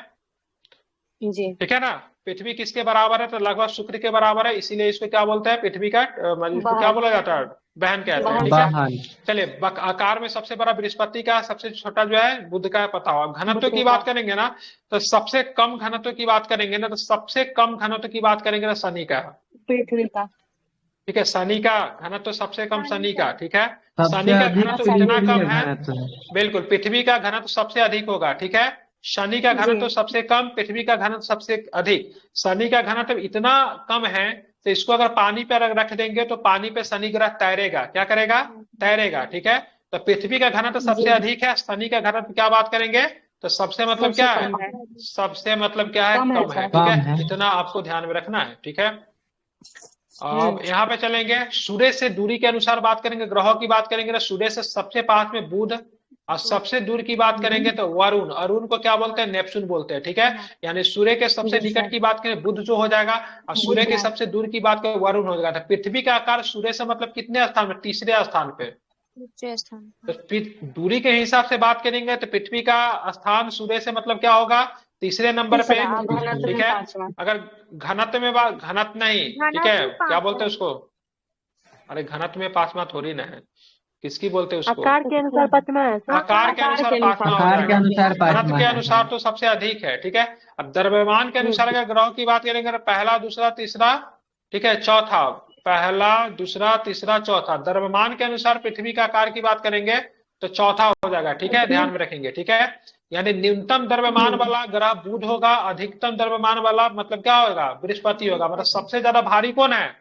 जी, ठीक है ना। पृथ्वी किसके बराबर है, तो लगभग शुक्र के बराबर है, इसीलिए इसको क्या बोलते हैं, पृथ्वी का इसको क्या बोला जाता है, बहन कहते हैं, ठीक है। चलिए आकार में सबसे बड़ा बृहस्पति का, सबसे छोटा जो है बुध का, पता हो। घनत्व की बात करेंगे ना, तो सबसे कम घनत्व की बात करेंगे ना, तो सबसे कम घनत्व की बात करेंगे ना शनि का, पृथ्वी का, ठीक है। शनि का घनत्व सबसे कम शनि का, ठीक है। शनि का घनत्व इतना कम है, बिल्कुल पृथ्वी का घनत्व सबसे अधिक होगा, ठीक है। शनि का घनत्व सबसे कम, पृथ्वी का घनत्व सबसे अधिक। शनि का घनत्व इतना कम है तो इसको अगर पानी पे रख देंगे तो पानी पे शनि ग्रह तैरेगा, क्या करेगा, तैरेगा, ठीक है। तो पृथ्वी का घनत्व सबसे अधिक है, शनि का घनत्व क्या बात करेंगे, तो सबसे मतलब क्या है, सबसे मतलब क्या है, कम है, ठीक है। इतना आपको ध्यान में रखना है, ठीक है। अब यहाँ पे चलेंगे सूर्य से दूरी के अनुसार बात करेंगे, ग्रहों की बात करेंगे ना, सूर्य से सबसे पास में बुध और सबसे दूर की बात करेंगे तो वरुण, अरुण को क्या बोलते हैं, नेपच्यून बोलते हैं, ठीक है। यानी सूर्य के सबसे निकट की बात करें बुध जो हो जाएगा, और सूर्य के सबसे दूर की बात करें वरुण हो जाएगा। पृथ्वी का आकार सूर्य से मतलब कितने स्थान में, तीसरे स्थान पे। तो दूरी के हिसाब से बात करेंगे तो पृथ्वी का स्थान सूर्य से मतलब क्या होगा, तीसरे नंबर पे, ठीक है। अगर घनत्व में बात, घनत्व नहीं, ठीक है, क्या बोलते हैं उसको, अरे घनत्व में पांचवा थोड़ी ना है, किसकी बोलते हैं उसको, आकार के अनुसार पांचवा है सर। आकार के अनुसार पांचवा हो आकार के अनुसार जाएगा, घनत्व पांचवा के है। अनुसार तो सबसे अधिक है, ठीक है। अब द्रव्यमान के अनुसार अगर ग्रहों की बात करेंगे तो पहला, दूसरा, तीसरा, ठीक है, चौथा, पहला, दूसरा, तीसरा, चौथा। द्रव्यमान के अनुसार पृथ्वी का आकार की बात करेंगे तो चौथा हो जाएगा, ठीक है, ध्यान में रखेंगे, ठीक है। यानी न्यूनतम द्रव्यमान वाला ग्रह बुध होगा, अधिकतम द्रव्यमान वाला मतलब क्या होगा, बृहस्पति होगा। मतलब सबसे ज्यादा भारी कौन है,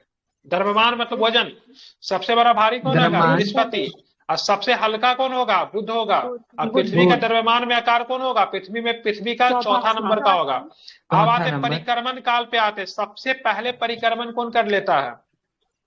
द्रव्यमान मतलब वजन, सबसे बड़ा भारी कौन होगा, बृहस्पति। और सबसे हल्का कौन होगा, बुध होगा। और पृथ्वी का द्रव्यमान में आकार कौन होगा, पृथ्वी में पृथ्वी का चौथा नंबर का होगा। अब आते परिक्रमण काल पे आते, सबसे पहले परिक्रमण कौन कर लेता है,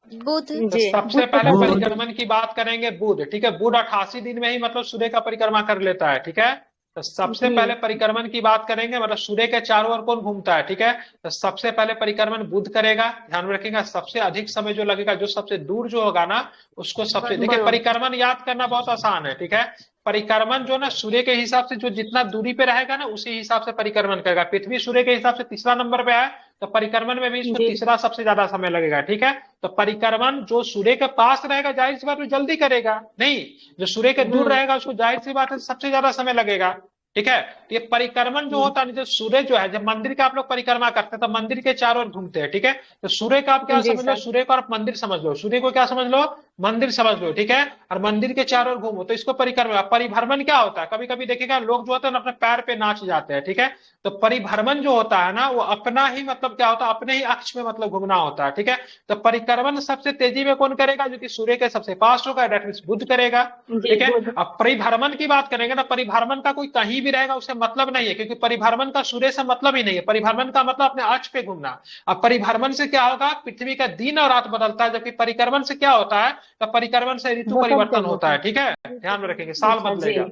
बुध। तो सबसे पहले परिक्रमण की बात करेंगे बुध, ठीक है। बुध 88 दिन में ही मतलब सूर्य का परिक्रमा कर लेता है, ठीक है। तो सबसे पहले परिक्रमण की बात करेंगे, मतलब सूर्य के चारों ओर कौन घूमता है, ठीक है। तो सबसे पहले परिक्रमण बुध करेगा, ध्यान में रखिएगा। सबसे अधिक समय जो लगेगा, जो सबसे दूर जो होगा ना, उसको सबसे, देखिए परिक्रमण याद करना बहुत आसान है, ठीक है। परिक्रमण जो ना सूर्य के हिसाब से जो जितना दूरी पे रहेगा ना, उसी हिसाब से परिक्रमण करेगा। पृथ्वी सूर्य के हिसाब से तीसरा नंबर पे है, तो परिक्रमण में भी इसको तीसरा सबसे ज्यादा समय लगेगा, ठीक है। तो परिक्रमण जो सूर्य के पास रहेगा, जाहिर सी बात है जल्दी करेगा, नहीं जो सूर्य के दूर रहेगा उसको जाहिर सी बात है सबसे ज्यादा समय लगेगा, ठीक है। तो ये परिक्रमण जो होता है, जो सूर्य जो है, जब मंदिर का आप लोग परिक्रमा करते हैं तो मंदिर के चारों ओर घूमते हैं, ठीक है। तो सूर्य का आप क्या समझ लो, सूर्य को आप मंदिर समझ लो, सूर्य को क्या समझ लो, मंदिर समझ लो, ठीक है। और मंदिर के चारों ओर घूमो, तो इसको परिक्रमा। परिभ्रमण क्या होता है, कभी कभी देखिएगा लोग जो होते हैं अपने पैर पे नाच जाते हैं, ठीक है। तो परिभ्रमण जो होता है ना, वो अपना ही मतलब क्या होता है, अपने ही अक्ष में मतलब घूमना होता है, ठीक है। तो परिक्रमण सबसे तेजी में कौन करेगा, जो कि सूर्य के सबसे पास होगा, दैट मींस बुध करेगा, ठीक है। अब परिभ्रमण की बात करेंगे ना, परिभ्रमण का कोई कहीं भी रहेगा उससे मतलब नहीं है, क्योंकि परिभ्रमण का सूर्य से मतलब ही नहीं है। परिभ्रमण का मतलब अपने अक्ष पे घूमना। अब परिभ्रमण से क्या होगा, पृथ्वी का दिन और रात बदलता है, जबकि परिक्रमण से क्या होता है, तो परिक्रमण से ऋतु परिवर्तन होता है, ठीक है, ध्यान में रखेंगे, साल बदलेगा।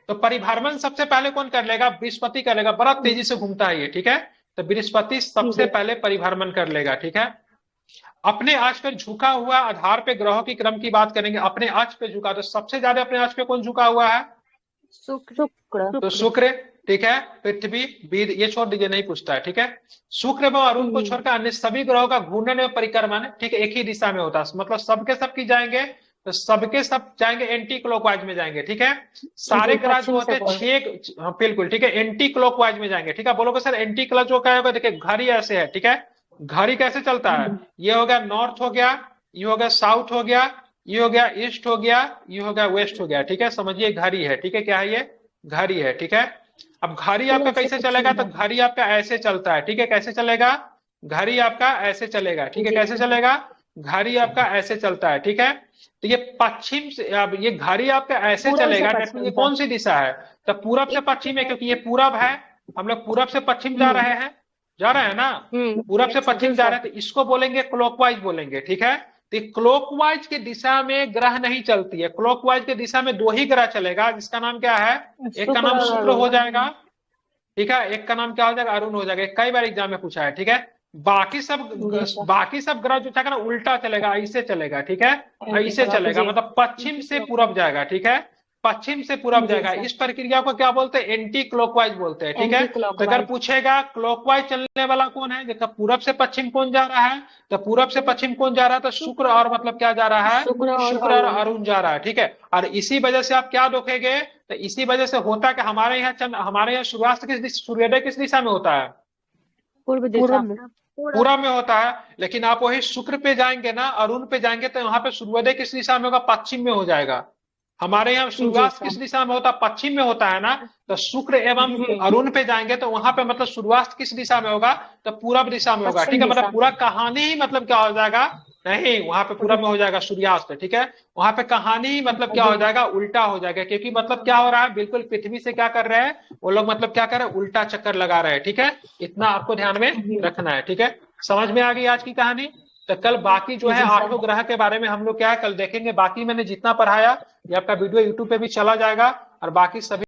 तो परिभ्रमण सबसे पहले कौन कर लेगा, बृहस्पति कर लेगा, बड़ा तेजी से घूमता है ये, ठीक है। तो बृहस्पति सबसे पहले परिभ्रमण कर लेगा, ठीक है। अपने अक्ष पर झुका हुआ आधार पे ग्रहों की क्रम की बात करेंगे, अपने अक्ष पे झुका, तो सबसे ज्यादा अपने अक्ष पे कौन झुका हुआ है, शुक्र। तो शुक्र, ठीक है। पृथ्वी, बुध, ये छोड़ दीजिए, नहीं पूछता है, ठीक है। शुक्र व अरुण को छोड़कर अन्य सभी ग्रहों का घूर्णन और परिक्रमण, ठीक है, एक ही दिशा में होता है। मतलब सबके सब की जाएंगे, तो सबके सब जाएंगे एंटी क्लॉकवाइज में जाएंगे, ठीक है। सारे ग्रह जो होते हैं 6, बिल्कुल ठीक है, एंटी क्लॉकवाइज में जाएंगे, ठीक है। बोलोगे सर एंटी क्लॉक जो क्या होगा, देखिए घड़ी ऐसे है, ठीक है। घड़ी कैसे चलता है, ये हो गया नॉर्थ हो गया, ये हो गया साउथ हो गया, ये हो गया ईस्ट हो गया, ये हो गया वेस्ट हो गया, ठीक है। समझिए घड़ी है, ठीक है, क्या है ये, घड़ी है, ठीक है। अब घड़ी आपका कैसे चलेगा, तो घड़ी आपका ऐसे चलता है, ठीक है। कैसे चलेगा, घड़ी आपका ऐसे चलेगा, ठीक है। कैसे चलेगा, घड़ी आपका ऐसे चलता है, ठीक है। तो ये पश्चिम से, अब ये घड़ी आपका ऐसे चलेगा, ये कौन सी दिशा है, तो पूरब से पश्चिम है, क्योंकि ये पूरब है, हम लोग पूरब से पश्चिम जा रहे हैं, ना, पूरब से पश्चिम जा रहे हैं, तो इसको बोलेंगे क्लॉकवाइज बोलेंगे, ठीक है। तो क्लॉकवाइज की दिशा में ग्रह नहीं चलती है, क्लॉकवाइज की दिशा में 2 ही ग्रह चलेगा, जिसका नाम क्या है, एक का नाम शुक्र हो जाएगा, ठीक है, एक का नाम क्या हो जाएगा, अरुण हो जाएगा, कई बार एग्जाम में पूछा है, ठीक है। बाकी सब ग्रह जो था ना उल्टा चलेगा, ऐसे चलेगा, ठीक है, ऐसे चलेगा, मतलब पश्चिम से पूरब जाएगा, ठीक है, पश्चिम से पूरब जाएगा। इस प्रक्रिया को क्या बोलते हैं, एंटी क्लॉकवाइज बोलते हैं, ठीक है। तो अगर पूछेगा क्लॉकवाइज चलने वाला कौन है, जैसे पूरब से पश्चिम कौन जा रहा है, तो पूरब से पश्चिम कौन जा रहा है, तो शुक्र और मतलब क्या जा रहा है, शुक्र और अरुण जा रहा है, ठीक है। और इसी वजह से आप क्या देखेंगे, तो इसी वजह से होता है कि हमारे यहाँ सूर्यास्त सूर्योदय किस दिशा में होता है, पूरब में होता है। लेकिन आप वही शुक्र पे जाएंगे ना, अरुण पे जाएंगे, तो यहाँ पे सूर्योदय किस दिशा में होगा, पश्चिम में हो जाएगा। हमारे यहाँ सूर्यास्त किस दिशा में होता है, पश्चिम में होता है ना। तो शुक्र एवं अरुण पे जाएंगे तो वहां पे मतलब सूर्यास्त किस दिशा में होगा, तो पूरब दिशा में होगा, ठीक है। मतलब पूरा कहानी ही मतलब क्या हो जाएगा, नहीं वहां पे पूरब में हो जाएगा सूर्यास्त, ठीक है। वहां पे कहानी ही मतलब क्या हो जाएगा, उल्टा हो जाएगा, क्योंकि मतलब क्या हो रहा है, बिल्कुल पृथ्वी से क्या कर रहे हैं वो लोग, मतलब क्या कर रहे हैं, उल्टा चक्कर लगा रहे हैं, ठीक है। इतना आपको ध्यान में रखना है, ठीक है। समझ में आ गई आज की कहानी। तो कल बाकी जो है 8 ग्रह के बारे में हम लोग क्या है कल देखेंगे। बाकी मैंने जितना पढ़ाया ये आपका वीडियो यूट्यूब पे भी चला जाएगा, और बाकी सभी